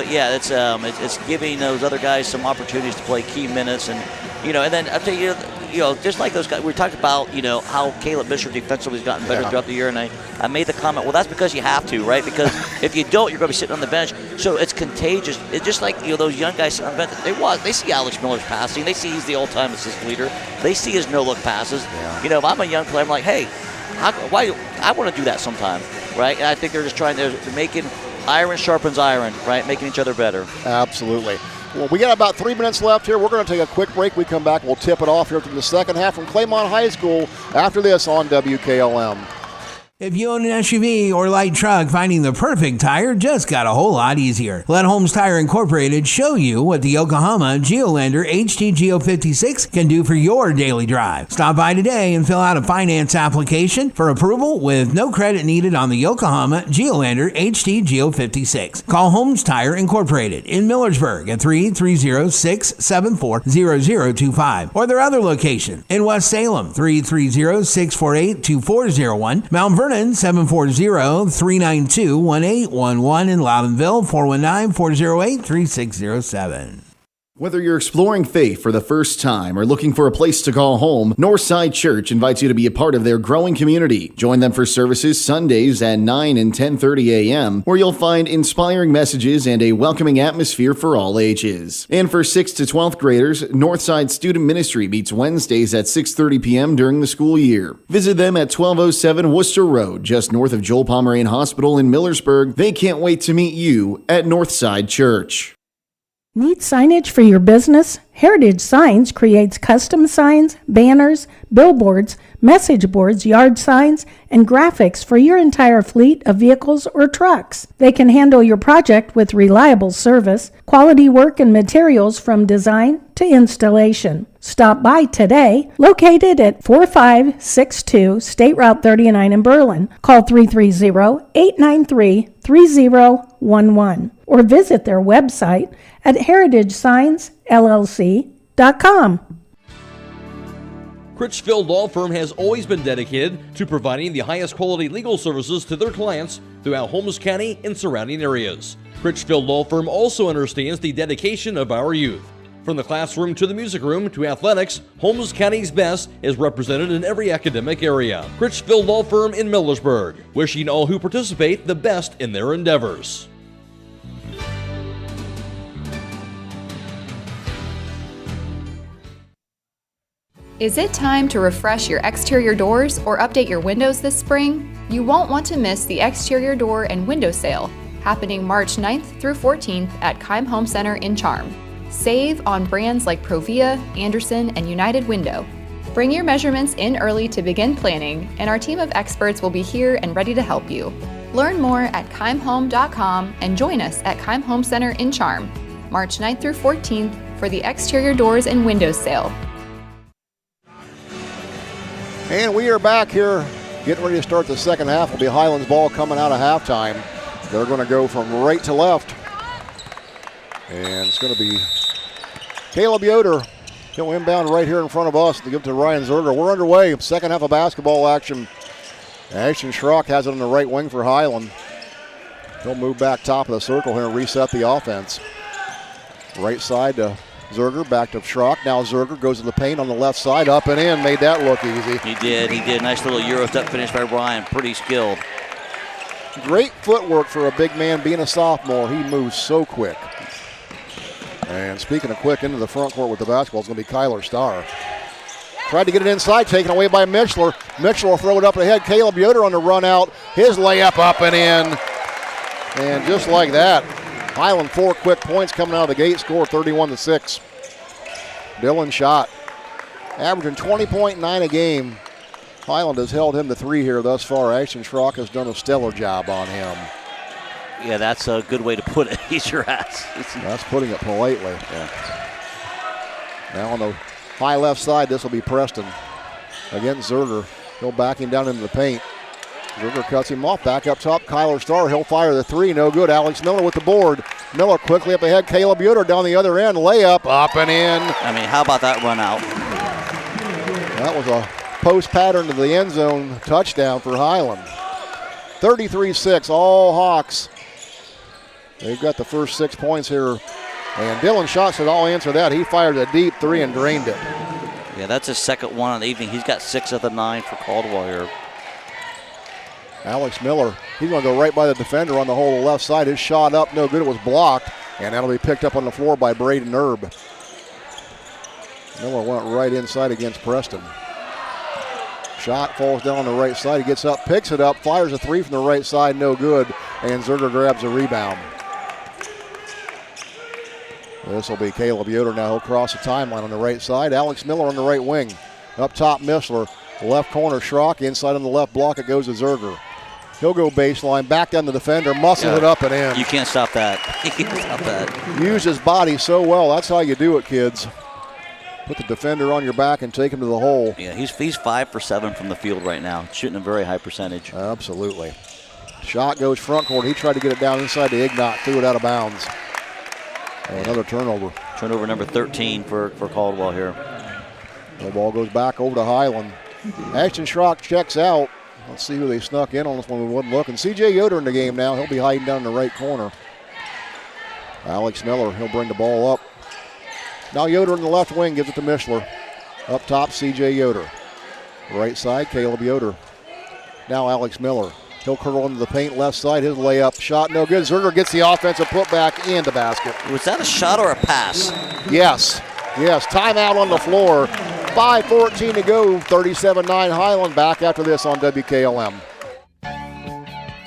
yeah, it's giving those other guys some opportunities to play key minutes, and then I'll tell you. Just like those guys, we talked about, how Caleb Bishop defensively has gotten better throughout the year, and I made the comment, well, that's because you have to, right? Because if you don't, you're going to be sitting on the bench. So it's contagious. It's just like, those young guys sitting on the bench, they see Alex Miller's passing. They see he's the all-time assist leader. They see his no-look passes. Yeah. If I'm a young player, I'm like, hey, why I want to do that sometime, right? And I think they're just they're making iron sharpens iron, right? Making each other better. Absolutely. Well, we got about 3 minutes left here. We're going to take a quick break. We come back, we'll tip it off here from the second half from Claymont High School after this on WKLM. If you own an SUV or light truck, finding the perfect tire just got a whole lot easier. Let Holmes Tire Incorporated show you what the Yokohama Geolandar HT Geo 56 can do for your daily drive. Stop by today and fill out a finance application for approval with no credit needed on the Yokohama Geolandar HT Geo 56. Call Holmes Tire Incorporated in Millersburg at 330-674-0025 or their other location in West Salem, 330-648-2401, Mount Vernon, 740-392-1811, in Loudonville, 419-408-3607. Whether you're exploring faith for the first time or looking for a place to call home, Northside Church invites you to be a part of their growing community. Join them for services Sundays at 9 and 10:30 a.m., where you'll find inspiring messages and a welcoming atmosphere for all ages. And for 6th to 12th graders, Northside Student Ministry meets Wednesdays at 6:30 p.m. during the school year. Visit them at 1207 Worcester Road, just north of Joel Pomeranian Hospital in Millersburg. They can't wait to meet you at Northside Church. Need signage for your business? Heritage Signs creates custom signs, banners, billboards, message boards, yard signs, and graphics for your entire fleet of vehicles or trucks. They can handle your project with reliable service, quality work, and materials from design to installation. Stop by today, located at 4562 State Route 39 in Berlin. Call 330-893-3011 or visit their website at heritagesignsllc.com. Critchfield Law Firm has always been dedicated to providing the highest quality legal services to their clients throughout Holmes County and surrounding areas. Critchfield Law Firm also understands the dedication of our youth. From the classroom to the music room to athletics, Holmes County's best is represented in every academic area. Critchfield Law Firm in Millersburg, wishing all who participate the best in their endeavors. Is it time to refresh your exterior doors or update your windows this spring? You won't want to miss the exterior door and window sale happening March 9th through 14th at Keim Home Center in Charm. Save on brands like Provia, Anderson, and United Window. Bring your measurements in early to begin planning, and our team of experts will be here and ready to help you. Learn more at keimhome.com and join us at Keim Home Center in Charm, March 9th through 14th for the exterior doors and windows sale. And we are back here getting ready to start the second half. Will be Highlands ball coming out of halftime. They're going to go from right to left. And it's going to be Caleb Yoder. He'll inbound right here in front of us to give it to Ryan Zerger. We're underway. Second half of basketball action. Ashton Schrock has it on the right wing for Highland. He'll move back top of the circle here and reset the offense. Right side to Zerger, back to Schrock. Now Zerger goes to the paint on the left side, up and in, made that look easy. He did. Nice little Euro step finish by Ryan. Pretty skilled. Great footwork for a big man being a sophomore. He moves so quick. And speaking of quick, into the front court with the basketball is going to be Kyler Starr. Tried to get it inside, taken away by Mitchell. Mitchell will throw it up ahead. Caleb Yoder on the run out. His layup up and in. And just like that, Highland 4 quick points coming out of the gate, score 31-6. Dylan Schott averaging 20.9 a game. Highland has held him to 3 here thus far. Ashton Schrock has done a stellar job on him. Yeah, that's a good way to put it. He's your ass. That's putting it politely. Yeah. Now on the high left side, this will be Preston against Zerger. He'll back him down into the paint. Zerger cuts him off. Back up top, Kyler Starr. He'll fire the 3. No good. Alex Miller with the board. Miller quickly up ahead. Caleb Yoder down the other end. Layup up and in. I mean, how about that run out? That was a post pattern to the end zone touchdown for Highland. 33-6, all Hawks. They've got the first 6 points here. And Dylan Schott said, I'll answer that. He fired a deep 3 and drained it. Yeah, that's his second one on the evening. He's got 6 of the 9 for Caldwell here. Alex Miller, he's going to go right by the defender on the whole left side. His shot up, no good. It was blocked, and that'll be picked up on the floor by Braden Erb. Miller went right inside against Preston. Shot falls down on the right side. He gets up, picks it up, fires a 3 from the right side, no good, and Zerger grabs a rebound. This will be Caleb Yoder now. He'll cross the timeline on the right side. Alex Miller on the right wing. Up top, Mishler. Left corner, Schrock. Inside on the left block, it goes to Zerger. He'll go baseline, back down the defender, muscle it up and in. You can't stop that. You can't stop that. Use his body so well. That's how you do it, kids. Put the defender on your back and take him to the hole. Yeah, he's 5 for 7 from the field right now, shooting a very high percentage. Absolutely. Shot goes front court. He tried to get it down inside the Ignat, threw it out of bounds. Another turnover. Turnover number 13 for Caldwell here. The ball goes back over to Highland. Ashton Schrock checks out. Let's see who they snuck in on this one. We wasn't looking. C.J. Yoder in the game now. He'll be hiding down in the right corner. Alex Miller, he'll bring the ball up. Now Yoder in the left wing gives it to Mishler. Up top, C.J. Yoder. Right side, Caleb Yoder. Now Alex Miller. He'll curl into the paint left side. His layup shot no good. Zerger gets the offensive putback in the basket. Was that a shot or a pass? Yes. Timeout on the floor. 5:14 to go. 37-9 Highland. Back after this on WKLM.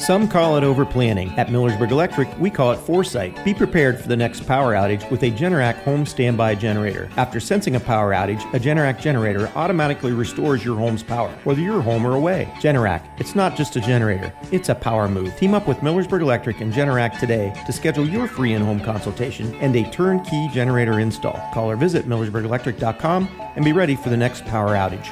Some call it overplanning. At Millersburg Electric, we call it foresight. Be prepared for the next power outage with a Generac home standby generator. After sensing a power outage, a Generac generator automatically restores your home's power, whether you're home or away. Generac, it's not just a generator, it's a power move. Team up with Millersburg Electric and Generac today to schedule your free in-home consultation and a turnkey generator install. Call or visit millersburgelectric.com and be ready for the next power outage.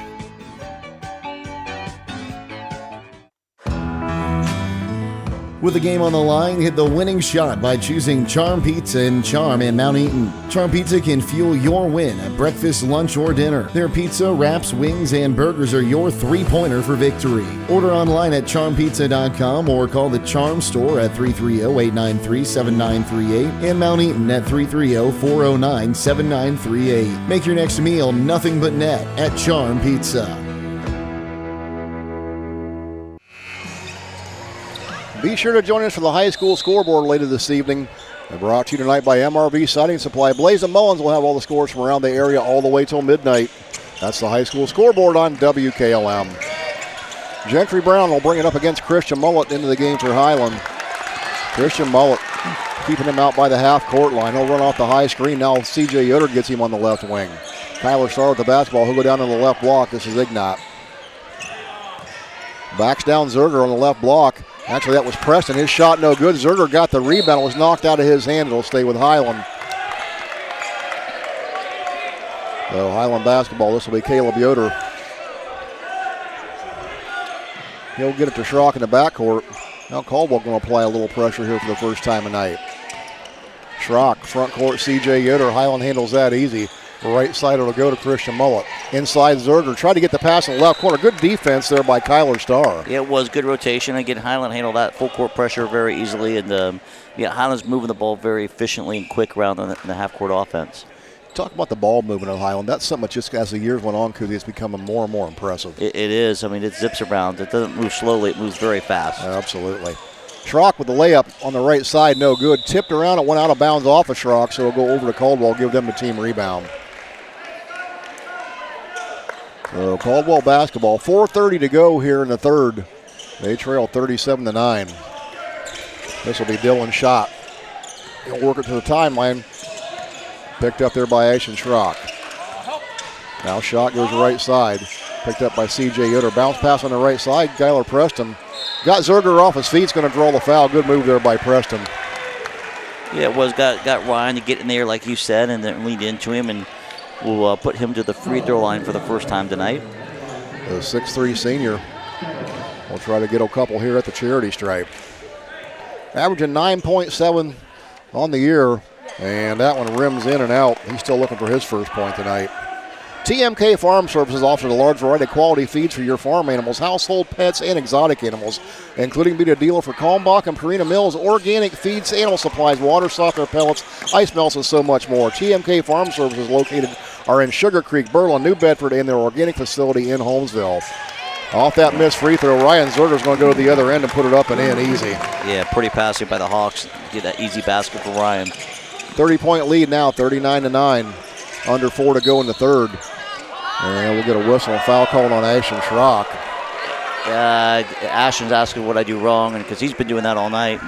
With the game on the line, hit the winning shot by choosing Charm Pizza and Charm in Mount Eaton. Charm Pizza can fuel your win at breakfast, lunch, or dinner. Their pizza, wraps, wings, and burgers are your three-pointer for victory. Order online at charmpizza.com or call the Charm store at 330-893-7938 and Mount Eaton at 330-409-7938. Make your next meal nothing but net at Charm Pizza. Be sure to join us for the high school scoreboard later this evening. They're brought to you tonight by MRV Siding Supply. Blaze and Mullins will have all the scores from around the area all the way till midnight. That's the high school scoreboard on WKLM. Gentry Brown will bring it up against Christian Mullet into the game for Hiland. Christian Mullet keeping him out by the half-court line. He'll run off the high screen. Now C.J. Yoder gets him on the left wing. Kyler Starr with the basketball. He'll go down to the left block. This is Ignat. Backs down Zerger on the left block. Actually, that was Preston. His shot no good. Zerger got the rebound. It was knocked out of his hand. It'll stay with Hiland. So Hiland basketball. This will be Caleb Yoder. He'll get it to Schrock in the backcourt. Now Caldwell going to apply a little pressure here for the first time tonight. Schrock, front court, C.J. Yoder. Hiland handles that easy. Right side it'll go to Christian Mullet. Inside Zerger. Tried to get the pass in the left corner. Good defense there by Kyler Starr. Yeah, it was good rotation. Again, Hiland handled that full court pressure very easily. And Hiland's moving the ball very efficiently and quick around in the half court offense. Talk about the ball movement of Hiland. That's something that just as the years went on, Cootie, it's becoming more and more impressive. It is. I mean, it zips around. It doesn't move slowly. It moves very fast. Absolutely. Schrock with the layup on the right side. No good. Tipped around. It went out of bounds off of Schrock, so it'll go over to Caldwell, give them the team rebound. So Caldwell basketball. 4:30 to go here in the third. They trail 37-9. This will be Dylan Schott. He'll work it to the timeline. Picked up there by Ashton Schrock. Now Schott goes right side. Picked up by C.J. Yoder. Bounce pass on the right side. Skylar Preston. Got Zerger off his feet. He's going to draw the foul. Good move there by Preston. Yeah, it was. Got Ryan to get in there, like you said, and then lead into him, and we'll put him to the free throw line for the first time tonight. The 6'3 senior will try to get a couple here at the charity stripe. Averaging 9.7 on the year, and that one rims in and out. He's still looking for his first point tonight. TMK Farm Services offers a large variety of quality feeds for your farm animals, household pets, and exotic animals, including being a dealer for Kalmbach and Purina Mills, organic feeds, animal supplies, water softener, pellets, ice melts, and so much more. TMK Farm Services are in Sugar Creek, Berlin, New Bedford, and their organic facility in Holmesville. Off that missed free throw, Ryan Zerger's going to go to the other end and put it up and in easy. Yeah, pretty passive by the Hawks. Get that easy basket for Ryan. 30-point lead now, 39-9. Under 4 to go in the third. And we'll get a whistle and foul called on Ashton Schrock. Ashton's asking what I do wrong, and because he's been doing that all night.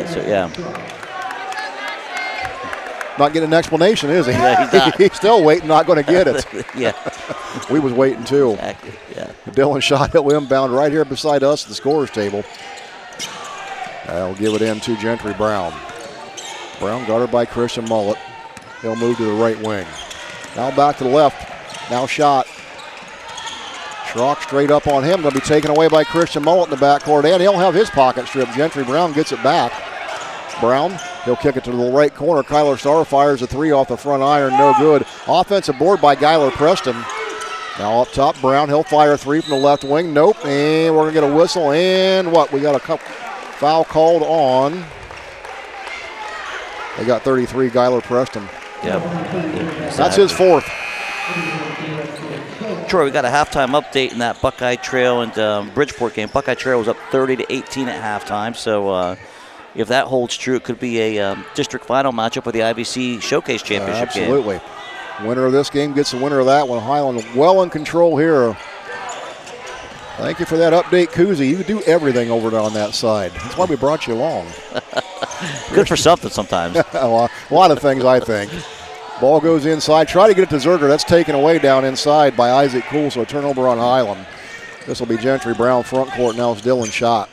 So, yeah. Not getting an explanation, is he? Yeah, he's not. He's still waiting, not going to get it. Yeah. We was waiting too. Exactly, yeah. Dylan Schott will inbound right here beside us at the scorer's table. I'll give it in to Gentry Brown. Brown guarded by Christian Mullet. He'll move to the right wing. Now back to the left. Now Schott. Schrock straight up on him. Going to be taken away by Christian Mullet in the backcourt, and he'll have his pocket stripped. Gentry Brown gets it back. Brown, he'll kick it to the right corner. Kyler Starr fires a three off the front iron. No good. Offensive board by Skylar Preston. Now up top, Brown. He'll fire a three from the left wing. Nope. And we're going to get a whistle. And what? We got a foul called on. They got 33, Skylar Preston. Yep. That's his fourth. Troy, we got a halftime update in that Buckeye Trail and Bridgeport game. Buckeye Trail was up 30-18 at halftime. So if that holds true, it could be a district final matchup with the IBC Showcase Championship game. Absolutely. Winner of this game gets the winner of that one. Hiland well in control here. Thank you for that update, Kuzi. You do everything over there on that side. That's why we brought you along. Good for something sometimes. A lot of things, I think. Ball goes inside. Try to get it to Zerger. That's taken away down inside by Isaac Cool, so a turnover on Hiland. This will be Gentry Brown front court. Now it's Dylan Schott.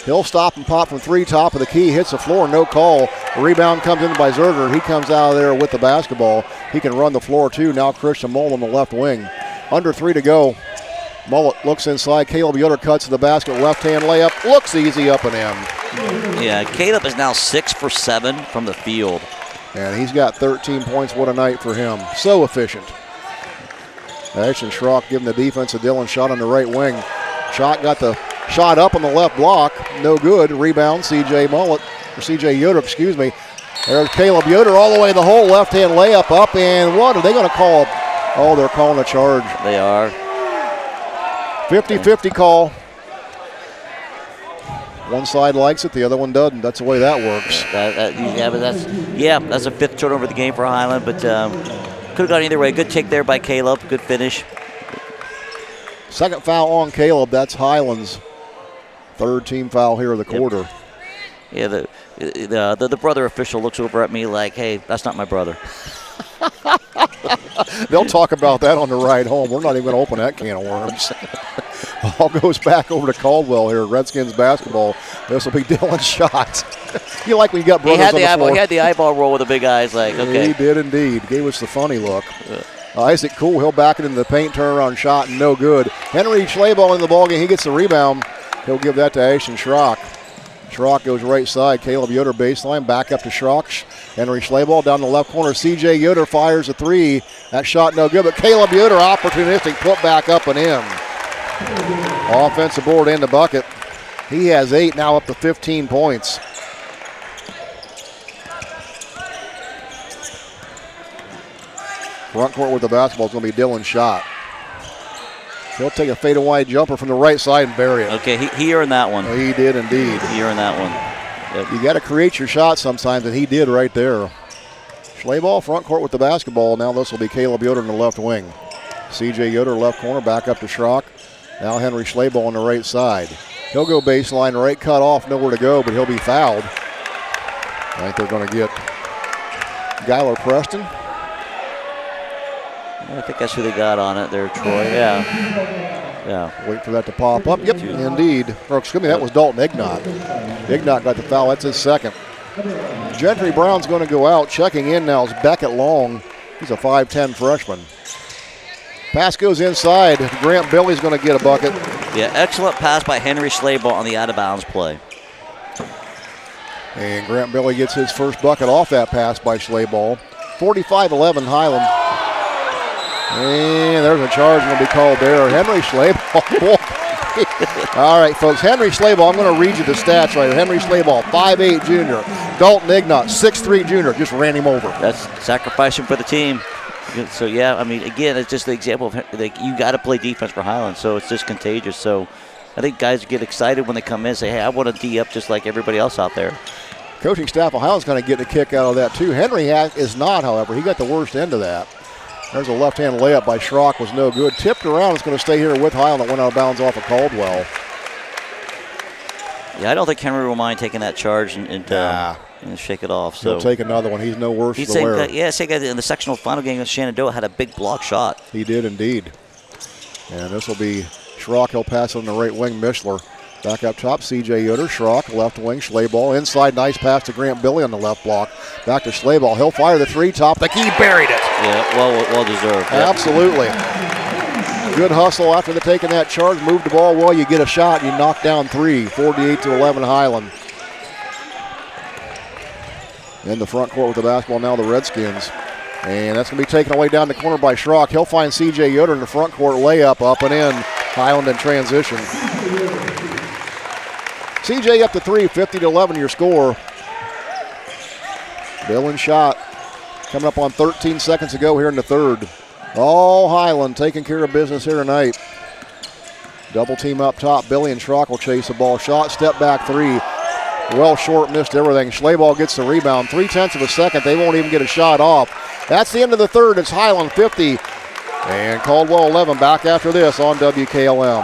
He'll stop and pop from three, top of the key, hits the floor, no call. The rebound comes in by Zerger. He comes out of there with the basketball. He can run the floor too. Now Christian Mull on the left wing. Under 3 to go. Mullet looks inside. Caleb Yoder cuts to the basket. Left-hand layup. Looks easy up and in. Yeah, Caleb is now 6 for 7 from the field. And he's got 13 points. What a night for him. So efficient. Ashton Schrock giving the defense a Dylan Schott on the right wing. Schott got the shot up on the left block. No good. Rebound, C.J. Yoder, excuse me. There's Caleb Yoder all the way to the hole. Left-hand layup up. And what are they going to call? Oh, they're calling a charge. They are. 50-50 call. One side likes it, the other one doesn't. That's the way that works. That's a 5th turnover of the game for Hiland, but could have gone either way. Good take there by Caleb. Good finish. Second foul on Caleb. That's Hiland's 3rd team foul here of the quarter. Yeah, the brother official looks over at me like, hey, that's not my brother. They'll talk about that on the ride home. We're not even going to open that can of worms. Ball goes back over to Caldwell here. Redskins basketball. This will be Dylan Schott. You like when you got brothers on the floor. He had the eyeball roll with the big eyes. Like, okay. He did indeed. Gave us the funny look. Isaac Cool, he'll back it into the paint, turnaround shot, and no good. Henry Schlaball in the ballgame. He gets the rebound. He'll give that to Ashton Schrock. Schrock goes right side. Caleb Yoder baseline. Back up to Schrock. Henry Schlaball down the left corner. C.J. Yoder fires a 3. That shot no good, but Caleb Yoder opportunistic put back up and in. Offensive board and the bucket. He has 8, now up to 15 points. Front court with the basketball is going to be Dylan Schott. He'll take a fadeaway jumper from the right side and bury it. Okay, he earned that one. He did indeed. He earned that one. Yep. You got to create your shot sometimes, and he did right there. Schlaball front court with the basketball. Now this will be Caleb Yoder in the left wing. C.J. Yoder left corner, back up to Schrock. Now Henry Schlaball on the right side. He'll go baseline right, cut off, nowhere to go, but he'll be fouled. I think they're going to get Gyler Preston. I think that's who they got on it there, Troy. Yeah. Wait for that to pop up. Yep, indeed. Or, excuse me, that was Dalton Ignat. Ignat got the foul. That's his 2nd. Gentry Brown's going to go out. Checking in now is Beckett Long. He's a 5'10 freshman. Pass goes inside. Grant Billy's going to get a bucket. Yeah, excellent pass by Henry Schlaball on the out-of-bounds play. And Grant Billy gets his first bucket off that pass by Schlaball. 45-11 Hiland. And there's a charge going to be called there. Henry Schlaball. All right, folks. Henry Schlaball, I'm going to read you the stats right here. Henry Schlaball, 5'8 junior. Dalton Ignat, 6'3 junior. Just ran him over. That's sacrificing for the team. So, yeah, I mean, again, it's just the example of like, you got to play defense for Hiland, so it's just contagious. So I think guys get excited when they come in and say, hey, I want to D up just like everybody else out there. Coaching staff of Hiland's going to get a kick out of that, too. Henry is not, however. He got the worst end of that. There's a left-hand layup by Schrock, was no good. Tipped around, it's going to stay here with Hiland. That went out of bounds off of Caldwell. Yeah, I don't think Henry will mind taking that charge and shake it off. So he'll take another one. He's no worse for the wear. Same guy in the sectional final game with Shenandoah had a big block shot. He did indeed. And this will be Schrock. He'll pass it on the right wing. Mishler back up top. C.J. Yoder. Schrock, left wing. Schlaball inside. Nice pass to Grant Billy on the left block. Back to Schlaball. He'll fire the 3, top the key. Buried it. Yeah, well deserved. Yeah. Absolutely. Good hustle after the taking that charge. Move the ball well. You get a shot. You knock down 3. 48-11 Hiland. In the front court with the basketball now, the Redskins. And that's going to be taken away down the corner by Schrock. He'll find C.J. Yoder in the front court. Layup up and in. Hiland in transition. C.J. up to 3. 50-11 your score. Dylan Schott coming up on 13 seconds to go here in the third. All Hiland taking care of business here tonight. Double team up top. Billy and Schrock will chase the ball. Shot, step back 3. Well short, missed everything. Schlaball gets the rebound. 0.3 of a second. They won't even get a shot off. That's the end of the third. It's Hiland 50 and Caldwell 11. Back after this on WKLM.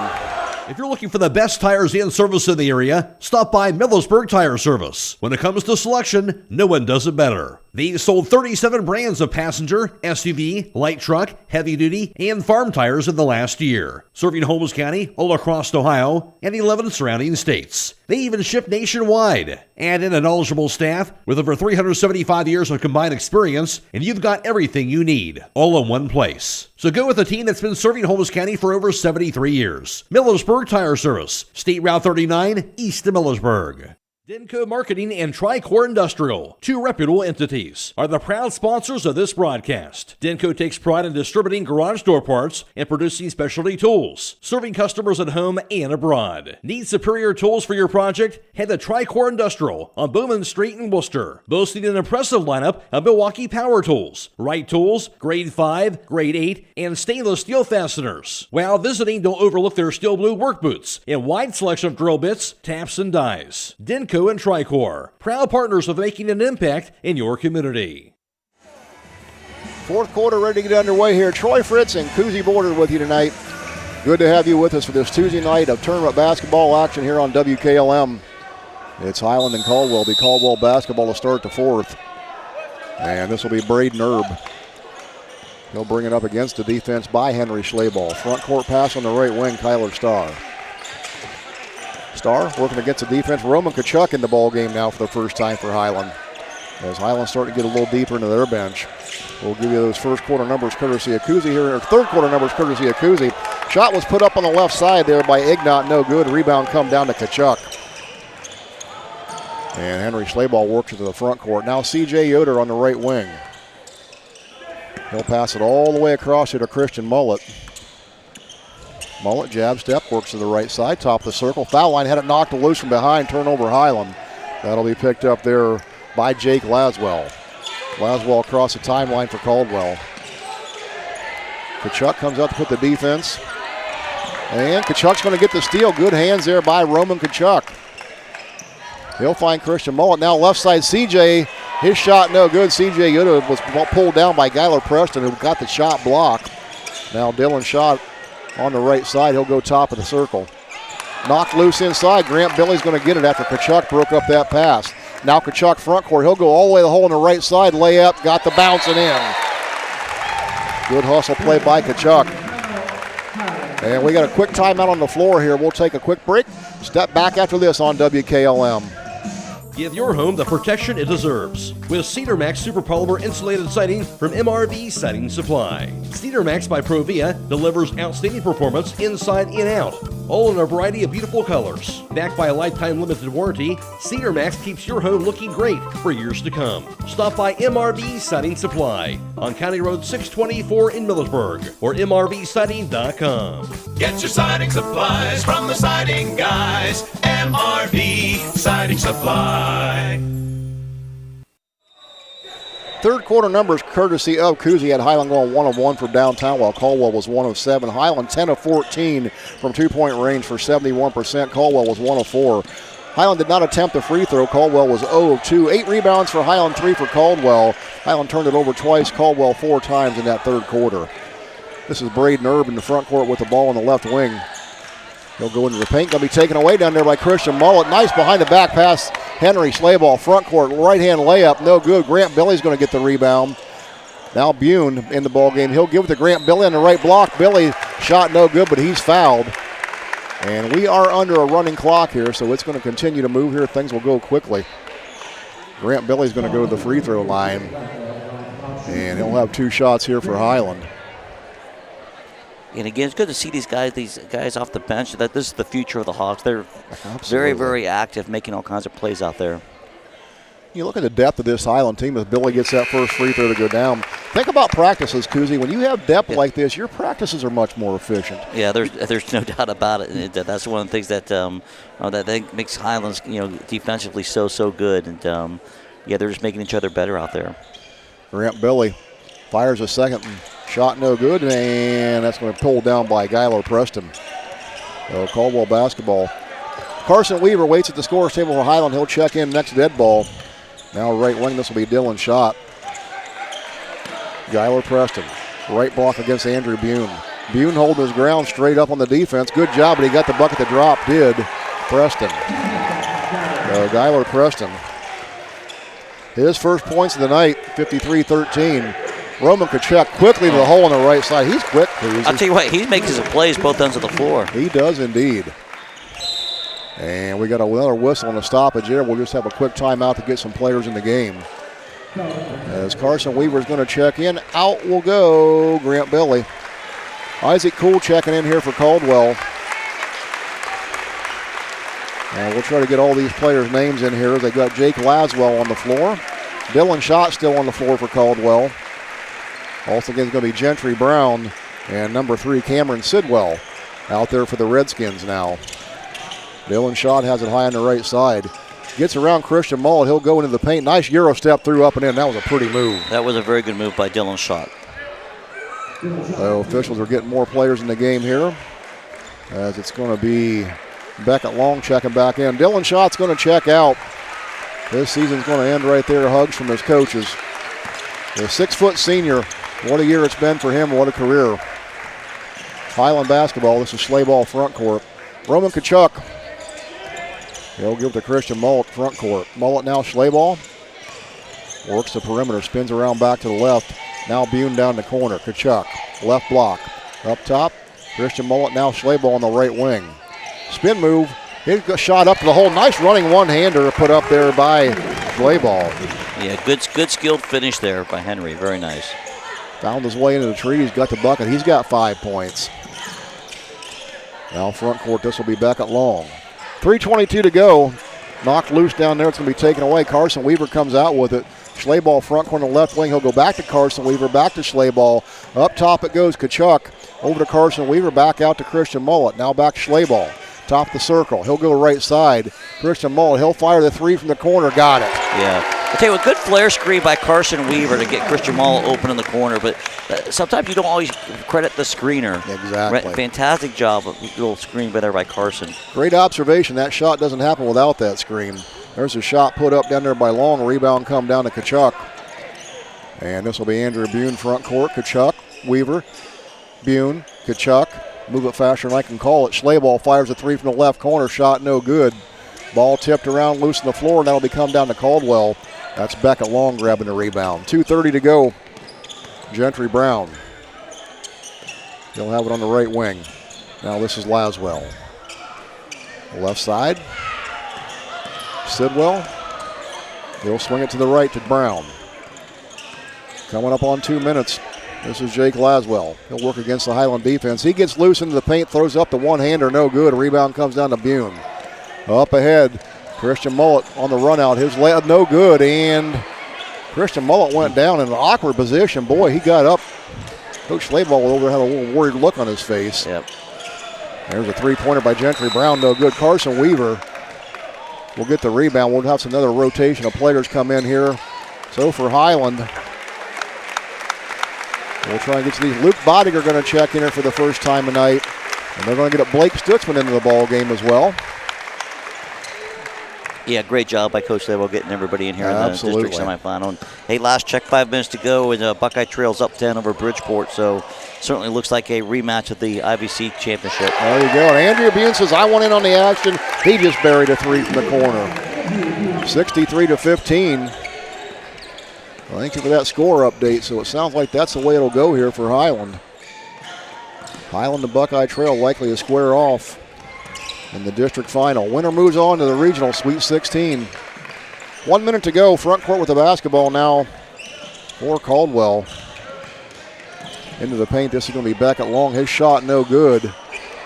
If you're looking for the best tires and service in the area, stop by Millersburg Tire Service. When it comes to selection, no one does it better. They've sold 37 brands of passenger, SUV, light truck, heavy duty, and farm tires in the last year, serving Holmes County, all across Ohio, and 11 surrounding states. They even ship nationwide. Add in a knowledgeable staff with over 375 years of combined experience, and you've got everything you need, all in one place. So go with a team that's been serving Holmes County for over 73 years. Millersburg Tire Service, State Route 39, east of Millersburg. Denko Marketing and Tricor Industrial, two reputable entities, are the proud sponsors of this broadcast. Denko takes pride in distributing garage door parts and producing specialty tools, serving customers at home and abroad. Need superior tools for your project? Head to Tricor Industrial on Bowman Street in Worcester, boasting an impressive lineup of Milwaukee power tools, Wright tools, grade 5, grade 8, and stainless steel fasteners. While visiting, don't overlook their steel blue work boots and wide selection of drill bits, taps, and dies. Denko and Tricor, proud partners of making an impact in your community. Fourth quarter ready to get underway here. Troy Fritz and Cousy Border with you tonight. Good to have you with us for this Tuesday night of tournament basketball action here on WKLM. It's Hiland and Caldwell. Be Caldwell basketball to start the fourth. And this will be Braden Erb. He'll bring it up against the defense by Henry Schlaball. Front court pass on the right wing, Kyler Starr. Starr working against the defense. Roman Kachuk in the ball game now for the first time for Hiland. As Hiland starting to get a little deeper into their bench. We'll give you those first quarter numbers courtesy of Cousy here, or third quarter numbers courtesy of Cousy. Shot was put up on the left side there by Ignat, no good. Rebound come down to Kachuk. And Henry Schlaball works into the front court. Now C.J. Yoder on the right wing. He'll pass it all the way across here to Christian Mullet. Mullet jab step, works to the right side, top of the circle. Foul line, had it knocked loose from behind, turnover Hiland. That'll be picked up there by Jake Laswell. Laswell across the timeline for Caldwell. Kachuk comes out to put the defense. And Kachuk's going to get the steal. Good hands there by Roman Kachuk. He'll find Christian Mullet. Now left side CJ. His shot no good. CJ Yoda was pulled down by Gyler Preston, who got the shot blocked. Now Dylan Schott on the right side. He'll go top of the circle. Knocked loose inside. Grant Billy's going to get it after Kachuk broke up that pass. Now Kachuk front court. He'll go all the way to the hole on the right side. Layup. Got the bouncing in. Good hustle play by Kachuk. And we got a quick timeout on the floor here. We'll take a quick break. Step back after this on WKLM. Give your home the protection it deserves with Cedar Max Super Polymer Insulated Siding from MRV Siding Supply. Cedar Max by Provia delivers outstanding performance inside and out, all in a variety of beautiful colors. Backed by a lifetime limited warranty, Cedar Max keeps your home looking great for years to come. Stop by MRV Siding Supply on County Road 624 in Millersburg or MRVsiding.com. Get your siding supplies from the siding guys. MRV Siding Supply. Third quarter numbers courtesy of Cousy. Had Hiland going 1 of 1 for downtown, while Caldwell was 1 of 7. Hiland 10 of 14 from 2-point range for 71%. Caldwell was 1 of 4. Hiland did not attempt a free throw. Caldwell was 0 of 2. 8 rebounds for Hiland, 3 for Caldwell. Hiland turned it over twice, Caldwell 4 times in that third quarter. This is Braden Erb in the front court with the ball on the left wing. He'll go into the paint. Going to be taken away down there by Christian Mullet. Nice behind the back pass. Henry Schlaball, front court, right-hand layup. No good. Grant Billy's going to get the rebound. Now Bune in the ball game. He'll give it to Grant Billy on the right block. Billy shot no good, but he's fouled. And we are under a running clock here, so it's going to continue to move here. Things will go quickly. Grant Billy's going to go to the free throw line. And he'll have 2 shots here for Hiland. And again, it's good to see these guys off the bench. That this is the future of the Hawks. They're very, very active, making all kinds of plays out there. You look at the depth of this Hiland team as Billy gets that first free throw to go down. Think about practices, Cousy. When you have depth like this, your practices are much more efficient. Yeah, there's no doubt about it. That's one of the things that that makes Highlands, defensively so good. And they're just making each other better out there. Grant Billy fires a second. Shot no good, and that's going to be pulled down by Gyler Preston. So Caldwell basketball. Carson Weaver waits at the scorer's table for Hiland. He'll check in next dead ball. Now right wing, this will be Dylan Schott. Gyler Preston, right block against Andrew Bune. Bune holding his ground straight up on the defense. Good job, but he got the bucket to drop, did Preston. Gyler Preston. His first points of the night, 53-13. Roman Kachuk quickly to the hole on the right side. He's quick. I'll tell you what, he makes his plays both ends of the floor. He does indeed. And we got another whistle and a stoppage here. We'll just have a quick timeout to get some players in the game. As Carson Weaver's going to check in, out will go Grant Billy. Isaac Cool checking in here for Caldwell. And we'll try to get all these players' names in here. They got Jake Laswell on the floor. Dylan Schott still on the floor for Caldwell. Also again, it's going to be Gentry Brown and number 3, Cameron Sidwell, out there for the Redskins now. Dylan Schott has it high on the right side. Gets around Christian Mullet. He'll go into the paint. Nice Euro step through up and in. That was a pretty move. That was a very good move by Dylan Schott. So officials are getting more players in the game here, as it's going to be Beckett Long checking back in. Dylan Schott's going to check out. This season's going to end right there. Hugs from his coaches. The 6-foot senior. What a year it's been for him. What a career. Hiland basketball. This is Schley-Ball front court. Roman Kachuk. He'll give it to Christian Mullet front court. Mullet now Schley-Ball. Works the perimeter. Spins around back to the left. Now Bune down the corner. Kachuk. Left block. Up top. Christian Mullet now Schley-Ball on the right wing. Spin move. Hit a shot up to the hole. Nice running one-hander put up there by Schley-Ball. Yeah, good skilled finish there by Henry. Very nice. Found his way into the tree. He's got the bucket. He's got 5 points. Now front court, this will be Beckett Long. 3:22 to go. Knocked loose down there. It's going to be taken away. Carson Weaver comes out with it. Schley-Ball front corner left wing. He'll go back to Carson Weaver. Back to Schley-Ball. Up top it goes Kachuk. Over to Carson Weaver. Back out to Christian Mullet. Now back to Schley-Ball. Top the circle. He'll go right side. Christian Mullet. He'll fire the 3 from the corner. Got it. Yeah. I'll tell you what, good flare screen by Carson Weaver to get Christian Mullet open in the corner, but sometimes you don't always credit the screener. Exactly. Fantastic job of little screen by there by Carson. Great observation. That shot doesn't happen without that screen. There's a shot put up down there by Long. Rebound come down to Kachuk. And this will be Andrew Bune front court. Kachuk, Weaver, Bune, Kachuk. Move it faster than I can call it. Schley-Ball fires a 3 from the left corner. Shot no good. Ball tipped around loose on the floor, and that'll be come down to Caldwell. That's Beckett Long grabbing the rebound. 2:30 to go. Gentry Brown. He'll have it on the right wing. Now this is Laswell. Left side. Sidwell. He'll swing it to the right to Brown. Coming up on 2 minutes. This is Jake Laswell. He'll work against the Hiland defense. He gets loose into the paint, throws up the one-hander, no good. A rebound comes down to Bune. Up ahead, Christian Mullet on the run out. His layup no good, and Christian Mullet went down in an awkward position. Boy, he got up. Coach Schley-Ball over had a little worried look on his face. Yep. There's a three-pointer by Gentry Brown, no good. Carson Weaver will get the rebound. We'll have another rotation of players come in here. So for Hiland, we'll try and get to these. Luke Bodiger going to check in here for the first time tonight. And they're going to get Blake Stutzman into the ball game as well. Yeah, great job by Coach Schley-Ball getting everybody in here in the Absolutely. district semifinal. Hey, last check, 5 minutes to go, and Buckeye Trail's up 10 over Bridgeport, so certainly looks like a rematch of the IVC championship. There you go. And Andrea Bune says, I want in on the action. He just buried a 3 from the corner. 63-15. Thank you for that score update. So it sounds like that's the way it'll go here for Hiland. Hiland and Buckeye Trail likely to square off in the district final. Winner moves on to the regional Sweet 16. 1 minute to go. Front court with the basketball now for Caldwell. Into the paint. This is going to be Beckett Long. His shot no good.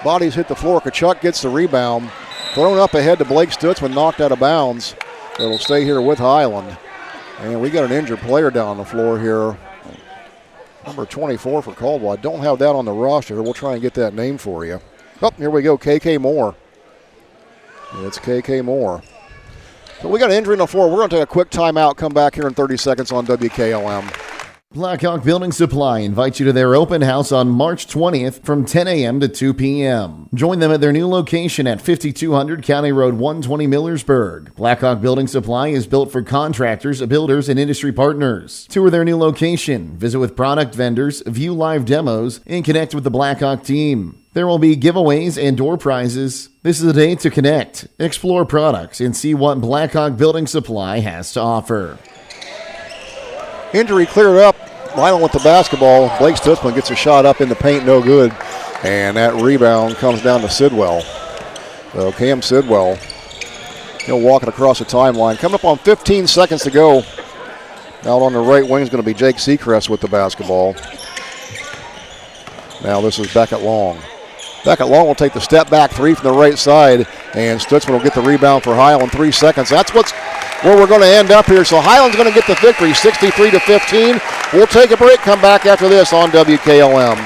Bodies hit the floor. Kachuk gets the rebound. Thrown up ahead to Blake Stutzman. Knocked out of bounds. It'll stay here with Hiland. And we got an injured player down on the floor here. Number 24 for Caldwell. I don't have that on the roster. We'll try and get that name for you. Oh, here we go. KK Moore. It's KK Moore. So we got an injury on the floor. We're going to take a quick timeout. Come back here in 30 seconds on WKLM. Blackhawk Building Supply invites you to their open house on March 20th from 10 a.m. to 2 p.m. Join them at their new location at 5200 County Road 120 Millersburg. Blackhawk Building Supply is built for contractors, builders, and industry partners. Tour their new location, visit with product vendors, view live demos, and connect with the Blackhawk team. There will be giveaways and door prizes. This is the day to connect, explore products, and see what Blackhawk Building Supply has to offer. Injury cleared up. Hiland with the basketball. Blake Stutzman gets a shot up in the paint, no good. And that rebound comes down to Sidwell. So Cam Sidwell, he'll walk it across the timeline. Coming up on 15 seconds to go. Out on the right wing is going to be Jake Seacrest with the basketball. Now this is Beckett Long. Beckett Long will take the step back three from the right side, and Stutzman will get the rebound for Hiland. 3 seconds. That's where we're going to end up here. So Hiland's going to get the victory, 63-15. We'll take a break, come back after this on WKLM.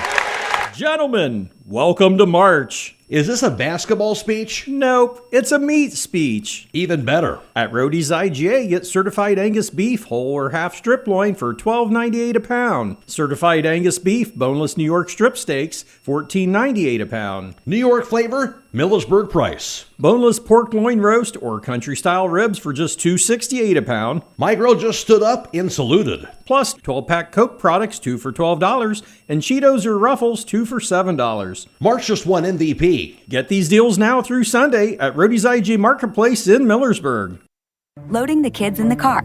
Gentlemen, welcome to March. Is this a basketball speech? Nope, it's a meat speech. Even better. At Rody's IGA, get certified Angus beef, whole or half strip loin for $12.98 a pound. Certified Angus beef, boneless New York strip steaks, $14.98 a pound. New York flavor, Millersburg price. Boneless pork loin roast or country-style ribs for just $2.68 a pound. My girl just stood up and saluted. Plus, 12-pack Coke products, 2 for $12, and Cheetos or Ruffles, 2 for $7. March just won MVP. Get these deals now through Sunday at Rody's IG Marketplace in Millersburg. Loading the kids in the car,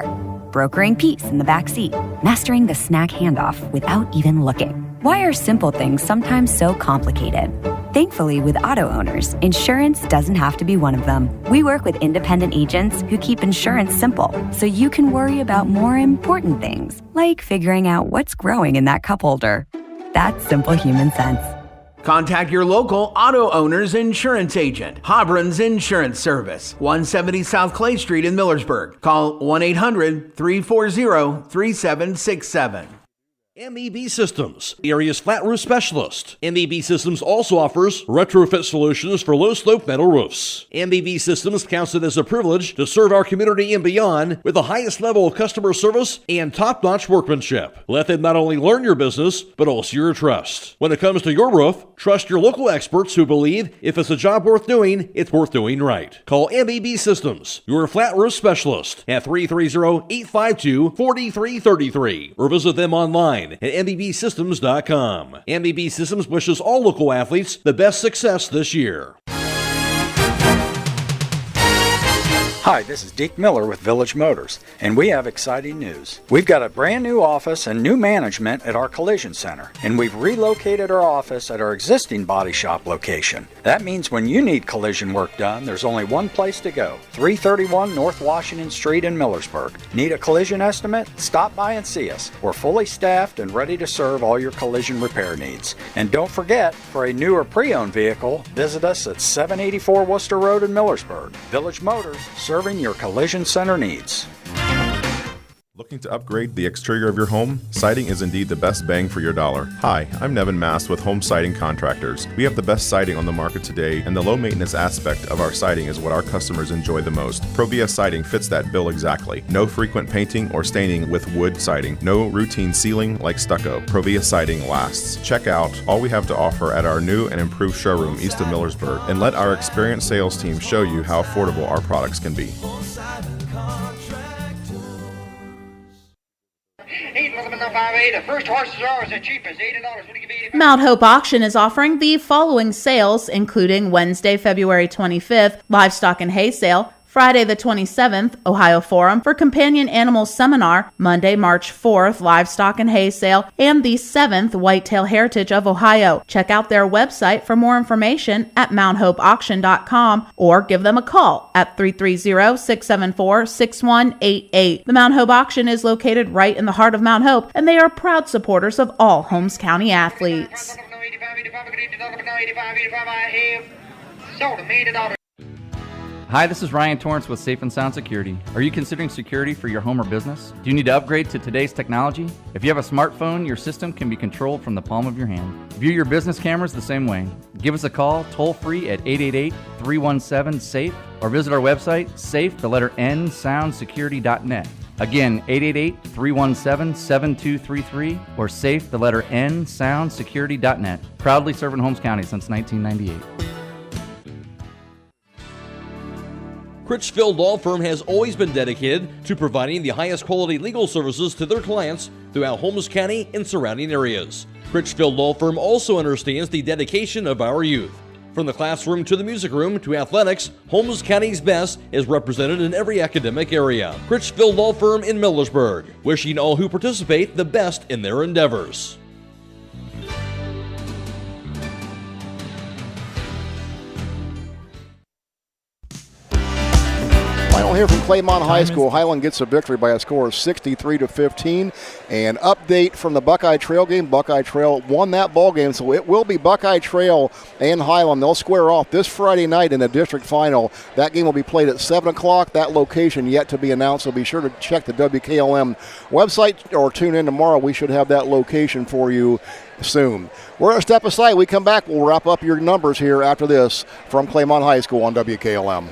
brokering peace in the back seat, mastering the snack handoff without even looking. Why are simple things sometimes so complicated? Thankfully, with auto owners, insurance doesn't have to be one of them. We work with independent agents who keep insurance simple, so you can worry about more important things, like figuring out what's growing in that cup holder. That's simple human sense. Contact your local auto owner's insurance agent. Hobron's Insurance Service, 170 South Clay Street in Millersburg. Call 1-800-340-3767. MEB Systems, the area's flat roof specialist. MEB Systems also offers retrofit solutions for low-slope metal roofs. MEB Systems counts it as a privilege to serve our community and beyond with the highest level of customer service and top-notch workmanship. Let them not only learn your business, but also your trust. When it comes to your roof, trust your local experts who believe if it's a job worth doing, it's worth doing right. Call MEB Systems, your flat roof specialist, at 330-852-4333, or visit them online at mbsystems.com. MEB Systems wishes all local athletes the best success this year. Hi, this is Deke Miller with Village Motors, and we have exciting news. We've got a brand new office and new management at our collision center, and we've relocated our office at our existing body shop location. That means when you need collision work done, there's only one place to go, 331 North Washington Street in Millersburg. Need a collision estimate? Stop by and see us. We're fully staffed and ready to serve all your collision repair needs. And don't forget, for a new or pre-owned vehicle, visit us at 784 Worcester Road in Millersburg. Village Motors, serving your collision center needs. Looking to upgrade the exterior of your home? Siding is indeed the best bang for your dollar. Hi, I'm Nevin Mast with Home Siding Contractors. We have the best siding on the market today, and the low maintenance aspect of our siding is what our customers enjoy the most. Provia Siding fits that bill exactly. No frequent painting or staining with wood siding. No routine sealing like stucco. Provia Siding lasts. Check out all we have to offer at our new and improved showroom east of Millersburg, and let our experienced sales team show you how affordable our products can be. Mount Hope Auction is offering the following sales, including Wednesday, February 25th, livestock and hay sale, Friday the 27th, Ohio Forum for Companion Animals Seminar, Monday, March 4th, Livestock and Hay Sale, and the 7th, Whitetail Heritage of Ohio. Check out their website for more information at mounthopeauction.com or give them a call at 330-674-6188. The Mount Hope Auction is located right in the heart of Mount Hope, and they are proud supporters of all Holmes County athletes. Hi, this is Ryan Torrance with Safe and Sound Security. Are you considering security for your home or business? Do you need to upgrade to today's technology? If you have a smartphone, your system can be controlled from the palm of your hand. View your business cameras the same way. Give us a call toll-free at 888-317-SAFE or visit our website, safe, the letter N, soundsecurity.net. Again, 888-317-7233 or safe, the letter N, soundsecurity.net. Proudly serving Holmes County since 1998. Critchfield Law Firm has always been dedicated to providing the highest quality legal services to their clients throughout Holmes County and surrounding areas. Critchfield Law Firm also understands the dedication of our youth. From the classroom to the music room to athletics, Holmes County's best is represented in every academic area. Critchfield Law Firm in Millersburg, wishing all who participate the best in their endeavors. Final here from Claymont High School. Hiland gets a victory by a score of 63-15. And update from the Buckeye Trail game. Buckeye Trail won that ball game, so it will be Buckeye Trail and Hiland. They'll square off this Friday night in the district final. That game will be played at 7 o'clock. That location yet to be announced, so be sure to check the WKLM website or tune in tomorrow. We should have that location for you soon. We're going to step aside. We come back. We'll wrap up your numbers here after this from Claymont High School on WKLM.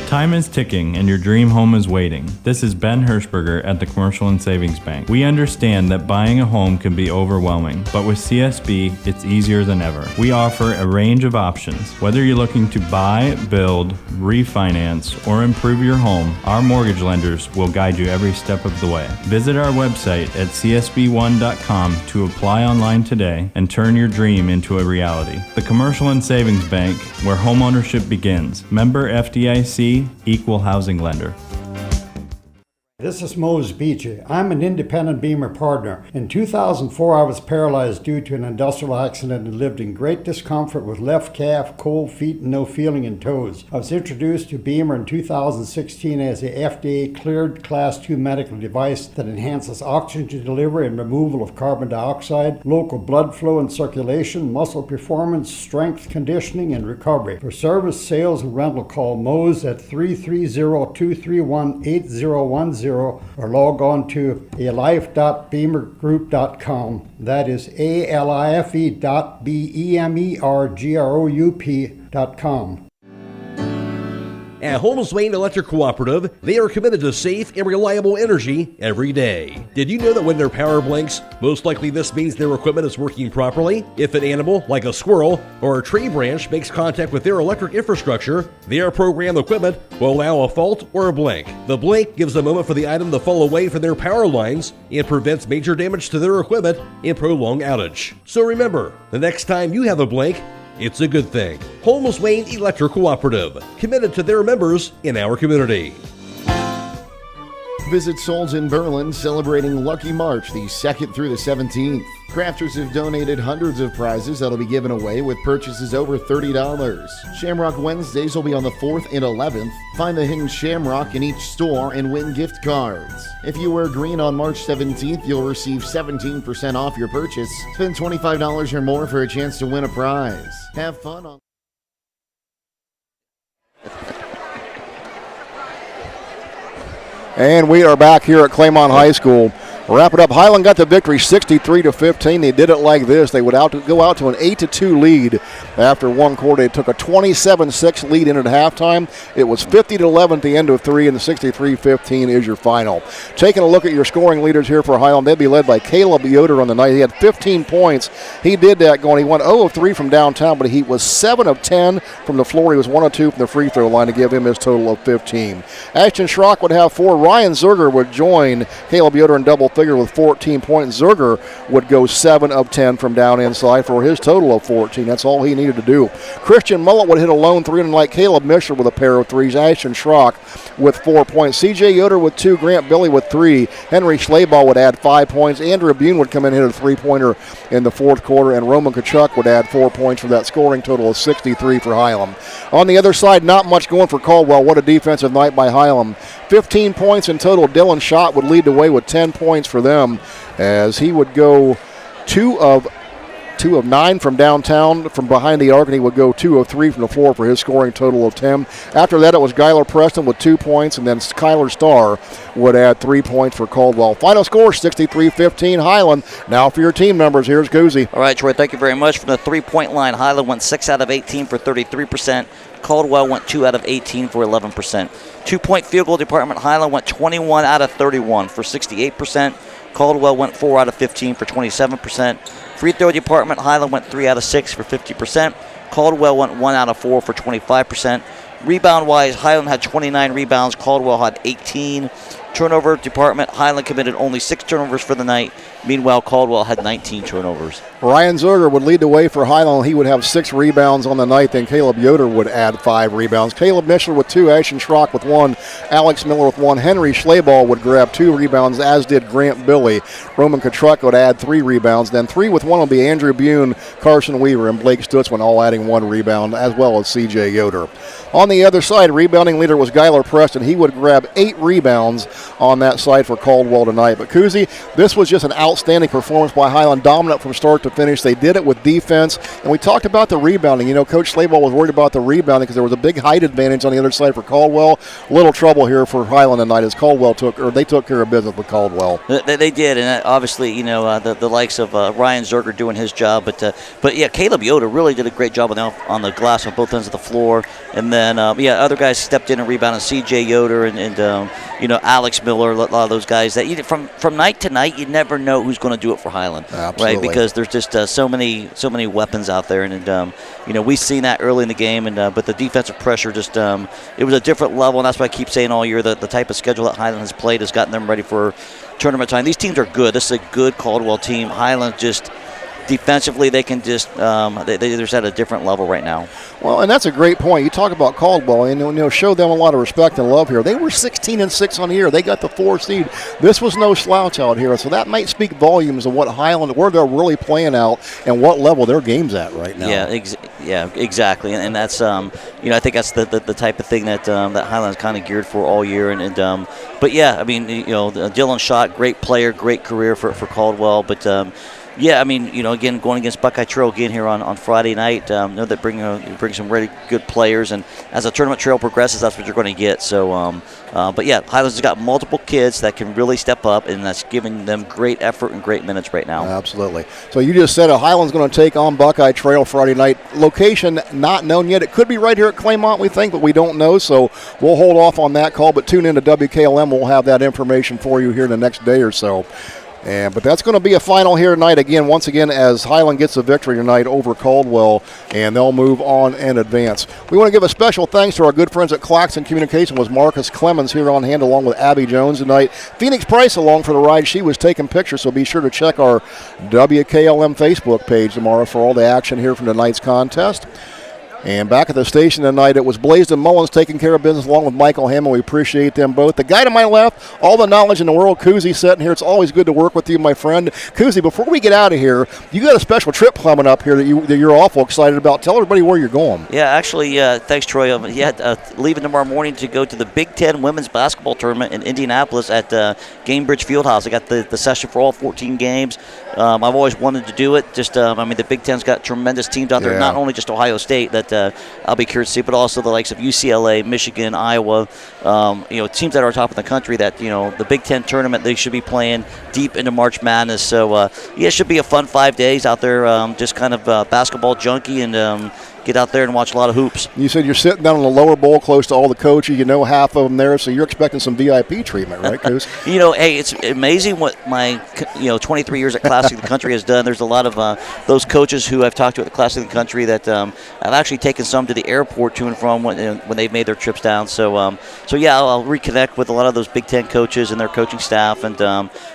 Time is ticking and your dream home is waiting. This is Ben Hirschberger at the Commercial and Savings Bank. We understand that buying a home can be overwhelming, but with CSB, it's easier than ever. We offer a range of options. Whether you're looking to buy, build, refinance, or improve your home, our mortgage lenders will guide you every step of the way. Visit our website at csb1.com to apply online today and turn your dream into a reality. The Commercial and Savings Bank, where homeownership begins. Member FDIC, Equal Housing Lender. This is Mose Beachy. I'm an independent Beamer partner. In 2004, I was paralyzed due to an industrial accident and lived in great discomfort with left calf, cold feet, and no feeling in toes. I was introduced to Beamer in 2016 as a FDA-cleared Class 2 medical device that enhances oxygen delivery and removal of carbon dioxide, local blood flow and circulation, muscle performance, strength conditioning, and recovery. For service, sales, and rental, call Mose at 330-231-8010 or log on to alife.beamergroup.com. That is alife.bemergroup.com. At Holmes Wayne Electric Cooperative, they are committed to safe and reliable energy every day. Did you know that when their power blinks, most likely this means their equipment is working properly? If an animal, like a squirrel or a tree branch, makes contact with their electric infrastructure, their programmed equipment will allow a fault or a blink. The blink gives a moment for the item to fall away from their power lines and prevents major damage to their equipment and prolonged outage. So remember, the next time you have a blink, it's a good thing. Holmes Wayne Electric Cooperative, committed to their members in our community. Visit Souls in Berlin, celebrating Lucky March the 2nd through the 17th. Crafters have donated hundreds of prizes that'll be given away with purchases over $30. Shamrock Wednesdays will be on the 4th and 11th. Find the hidden Shamrock in each store and win gift cards. If you wear green on March 17th, you'll receive 17% off your purchase. Spend $25 or more for a chance to win a prize. Have fun on... And we are back here at Claymont High School. Wrap it up. Hiland got the victory 63-15. They did it like this. They would go out to an 8-2 lead after one quarter. They took a 27-6 lead in at halftime. It was 50-11 at the end of three, and the 63-15 is your final. Taking a look at your scoring leaders here for Hiland, they'd be led by Caleb Yoder on the night. He had 15 points. He did that going. He went 0 of 3 from downtown, but he was 7 of 10 from the floor. He was 1 of 2 from the free throw line to give him his total of 15. Ashton Schrock would have 4. Ryan Zerger would join Caleb Yoder in double figure with 14 points. Zerger would go 7 of 10 from down inside for his total of 14. That's all he needed to do. Christian Mullet would hit a lone three, and like Caleb Misher with a pair of threes. Ashton Schrock with 4 points. CJ Yoder with 2. Grant Billy with 3. Henry Schleybaugh would add 5 points. Andrew Bune would come in and hit a three-pointer in the fourth quarter, and Roman Kachuk would add 4 points for that scoring total of 63 for Hiland. On the other side, not much going for Caldwell. What a defensive night by Hiland. 15 points in total. Dylan Schott would lead the way with 10 points for them, as he would go 2 of 2 of 9 from downtown. From behind the arc, and he would go 2 of 3 from the floor for his scoring total of 10. After that, it was Skylar Preston with 2 points, and then Kyler Starr would add 3 points for Caldwell. Final score, 63-15 Hiland. Now for your team numbers, here's Kuzi. All right, Troy, thank you very much. From the three-point line, Hiland went 6 out of 18 for 33%. Caldwell went 2 out of 18 for 11%. 2-point field goal department, Hiland went 21 out of 31 for 68%. Caldwell went 4 out of 15 for 27%. Free throw department, Hiland went 3 out of 6 for 50%. Caldwell went 1 out of 4 for 25%. Rebound-wise, Hiland had 29 rebounds. Caldwell had 18. Turnover department, Hiland committed only 6 turnovers for the night. Meanwhile, Caldwell had 19 turnovers. Ryan Zerger would lead the way for Hiland. He would have 6 rebounds on the night. Then Caleb Yoder would add 5 rebounds. Caleb Mishler with 2, Ashton Schrock with 1, Alex Miller with 1. Henry Schleball would grab 2 rebounds, as did Grant Billy. Roman Kotruck would add 3 rebounds. Then 3 with 1 will be Andrew Bune, Carson Weaver, and Blake Stutzman, all adding 1 rebound, as well as C.J. Yoder. On the other side, rebounding leader was Skylar Preston. He would grab 8 rebounds on that side for Caldwell tonight. But Kuzi, this was just an outstanding performance by Hiland, dominant from start to finish. They did it with defense, and we talked about the rebounding. You know, Coach Schleball was worried about the rebounding because there was a big height advantage on the other side for Caldwell. Little trouble here for Hiland tonight as they took care of business with Caldwell. They did, and obviously, you know, the likes of Ryan Zerger doing his job, but yeah, Caleb Yoder really did a great job on the glass on both ends of the floor, and then other guys stepped in and rebounded. C.J. Yoder and you know, Alex Miller, a lot of those guys that from night to night, you never know who's going to do it for Hiland, Absolutely. right? Because there's just so many weapons out there, and you know, we've seen that early in the game, and but the defensive pressure just it was a different level, and that's why I keep saying all year that the type of schedule that Hiland has played has gotten them ready for tournament time. These teams are good. This is a good Caldwell team. Hiland just defensively, they can just they're just at a different level right now. Well, and that's a great point. You talk about Caldwell, and you know, show them a lot of respect and love here. They were 16-6 on the year. They got the 4 seed. This was no slouch out here, so that might speak volumes of what Hiland, where they're really playing out, and what level their game's at right now. Yeah, exactly, and that's you know, I think that's the type of thing that that Hiland's kind of geared for all year, and but yeah, I mean, you know, Dylan Schott, great player, great career for Caldwell, but. Yeah, I mean, you know, again, going against Buckeye Trail again here on Friday night, know that bring some really good players, and as the tournament trail progresses, that's what you're going to get. So, but yeah, Hiland's has got multiple kids that can really step up, and that's giving them great effort and great minutes right now. Absolutely. So you just said Hiland's going to take on Buckeye Trail Friday night. Location not known yet. It could be right here at Claymont, we think, but we don't know. So we'll hold off on that call, but tune in to WKLM. We'll have that information for you here in the next day or so. But that's going to be a final here tonight once again, as Hiland gets a victory tonight over Caldwell, and they'll move on and advance. We want to give a special thanks to our good friends at Claxon Communication with Marcus Clemence here on hand along with Abby Jones tonight. Phoenix Price along for the ride. She was taking pictures, so be sure to check our WKLM Facebook page tomorrow for all the action here from tonight's contest. And back at the station tonight, it was Blaisdon Mullins taking care of business along with Michael Hammond. We appreciate them both. The guy to my left, all the knowledge in the world, Kuzi, sitting here. It's always good to work with you, my friend. Kuzi, before we get out of here, you got a special trip coming up here that you're awful excited about. Tell everybody where you're going. Yeah, actually, thanks, Troy. Leaving tomorrow morning to go to the Big Ten Women's Basketball Tournament in Indianapolis at Gamebridge Fieldhouse. I got the session for all 14 games. I've always wanted to do it. Just, I mean, the Big Ten's got tremendous teams out there, not only just Ohio State that I'll be curious to see, but also the likes of UCLA, Michigan, Iowa, you know, teams that are top of the country that, you know, the Big Ten tournament, they should be playing deep into March Madness. So, yeah, it should be a fun 5 days out there, just kind of basketball junkie, and get out there and watch a lot of hoops. You said you're sitting down in the lower bowl close to all the coaches. You know half of them there, so you're expecting some VIP treatment, right, Coos? You know, hey, it's amazing what my 23 years at Classic of the Country has done. There's a lot of those coaches who I've talked to at the Classic of the Country that I've actually taken some to the airport to and from when they've made their trips down. So, yeah, I'll reconnect with a lot of those Big Ten coaches and their coaching staff, and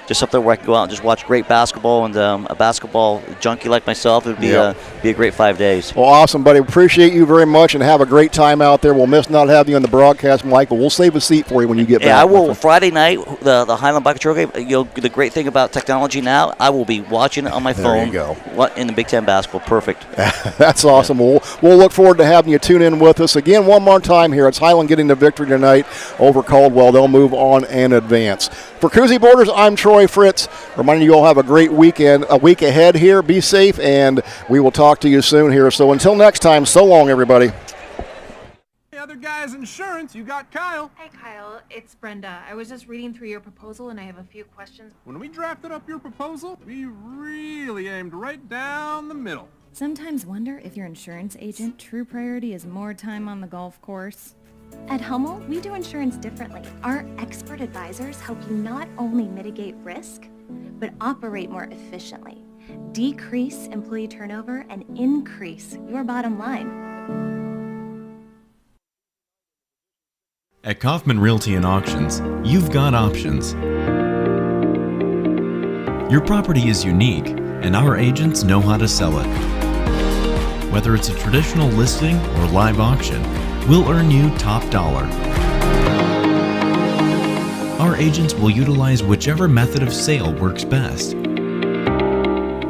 just something where I can go out and just watch great basketball, and a basketball junkie like myself, it would be a great 5 days. Well, awesome, buddy. appreciate you very much, and have a great time out there. We'll miss not having you on the broadcast, Mike, but we'll save a seat for you when you get back. Yeah, I will. Friday night, the Hiland Bike Trail game. The great thing about technology now, I will be watching it on my phone. There you go. What in the Big Ten basketball? Perfect. That's awesome. We'll look forward to having you tune in with us again one more time here. It's Hiland getting the victory tonight over Caldwell. They'll move on and advance. For Koozie Borders, I'm Troy Fritz. Reminding you all have a great weekend, a week ahead here. Be safe, and we will talk to you soon here. So until next time, so long, everybody. Hey, other guys, insurance, you got Kyle. Hey, Kyle, it's Brenda. I was just reading through your proposal, and I have a few questions. When we drafted up your proposal, we really aimed right down the middle. Sometimes wonder if your insurance agent true priority is more time on the golf course. At Hummel, we do insurance differently. Our expert advisors help you not only mitigate risk, but operate more efficiently, decrease employee turnover, and increase your bottom line. At Kaufman Realty and Auctions, you've got options. Your property is unique, and our agents know how to sell it. Whether it's a traditional listing or live auction, we'll earn you top dollar. Our agents will utilize whichever method of sale works best.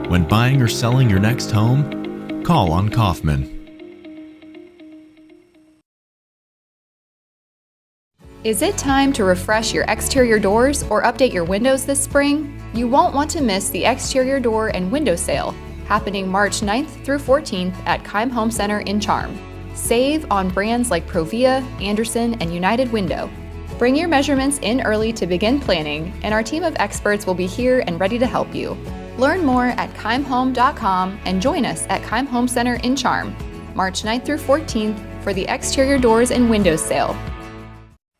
When buying or selling your next home, call on Kaufman. Is it time to refresh your exterior doors or update your windows this spring? You won't want to miss the exterior door and window sale happening March 9th through 14th at Keim Home Center in Charm. Save on brands like Provia, Anderson, and United Window. Bring your measurements in early to begin planning, and our team of experts will be here and ready to help you. Learn more at keimhome.com and join us at Keim Home Center in Charm, March 9th through 14th for the exterior doors and windows sale.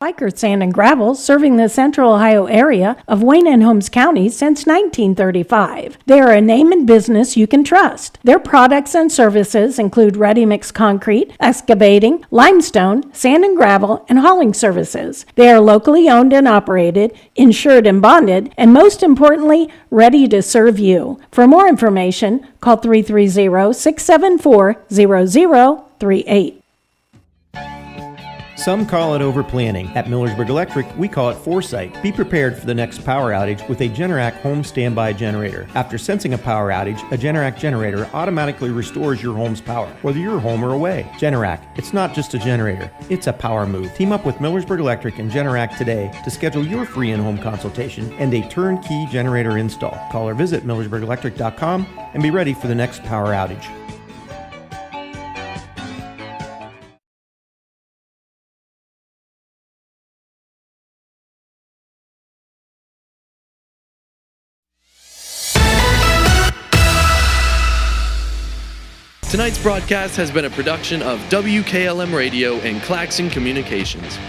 Biker Sand and Gravel, serving the Central Ohio area of Wayne and Holmes County since 1935. They are a name and business you can trust. Their products and services include ready-mix concrete, excavating, limestone, sand and gravel, and hauling services. They are locally owned and operated, insured and bonded, and most importantly, ready to serve you. For more information, call 330-674-0038. Some call it overplanning. At Millersburg Electric, we call it foresight. Be prepared for the next power outage with a Generac home standby generator. After sensing a power outage, a Generac generator automatically restores your home's power, whether you're home or away. Generac, it's not just a generator, it's a power move. Team up with Millersburg Electric and Generac today to schedule your free in-home consultation and a turnkey generator install. Call or visit millersburgelectric.com and be ready for the next power outage. Tonight's broadcast has been a production of WKLM Radio and Claxon Communications.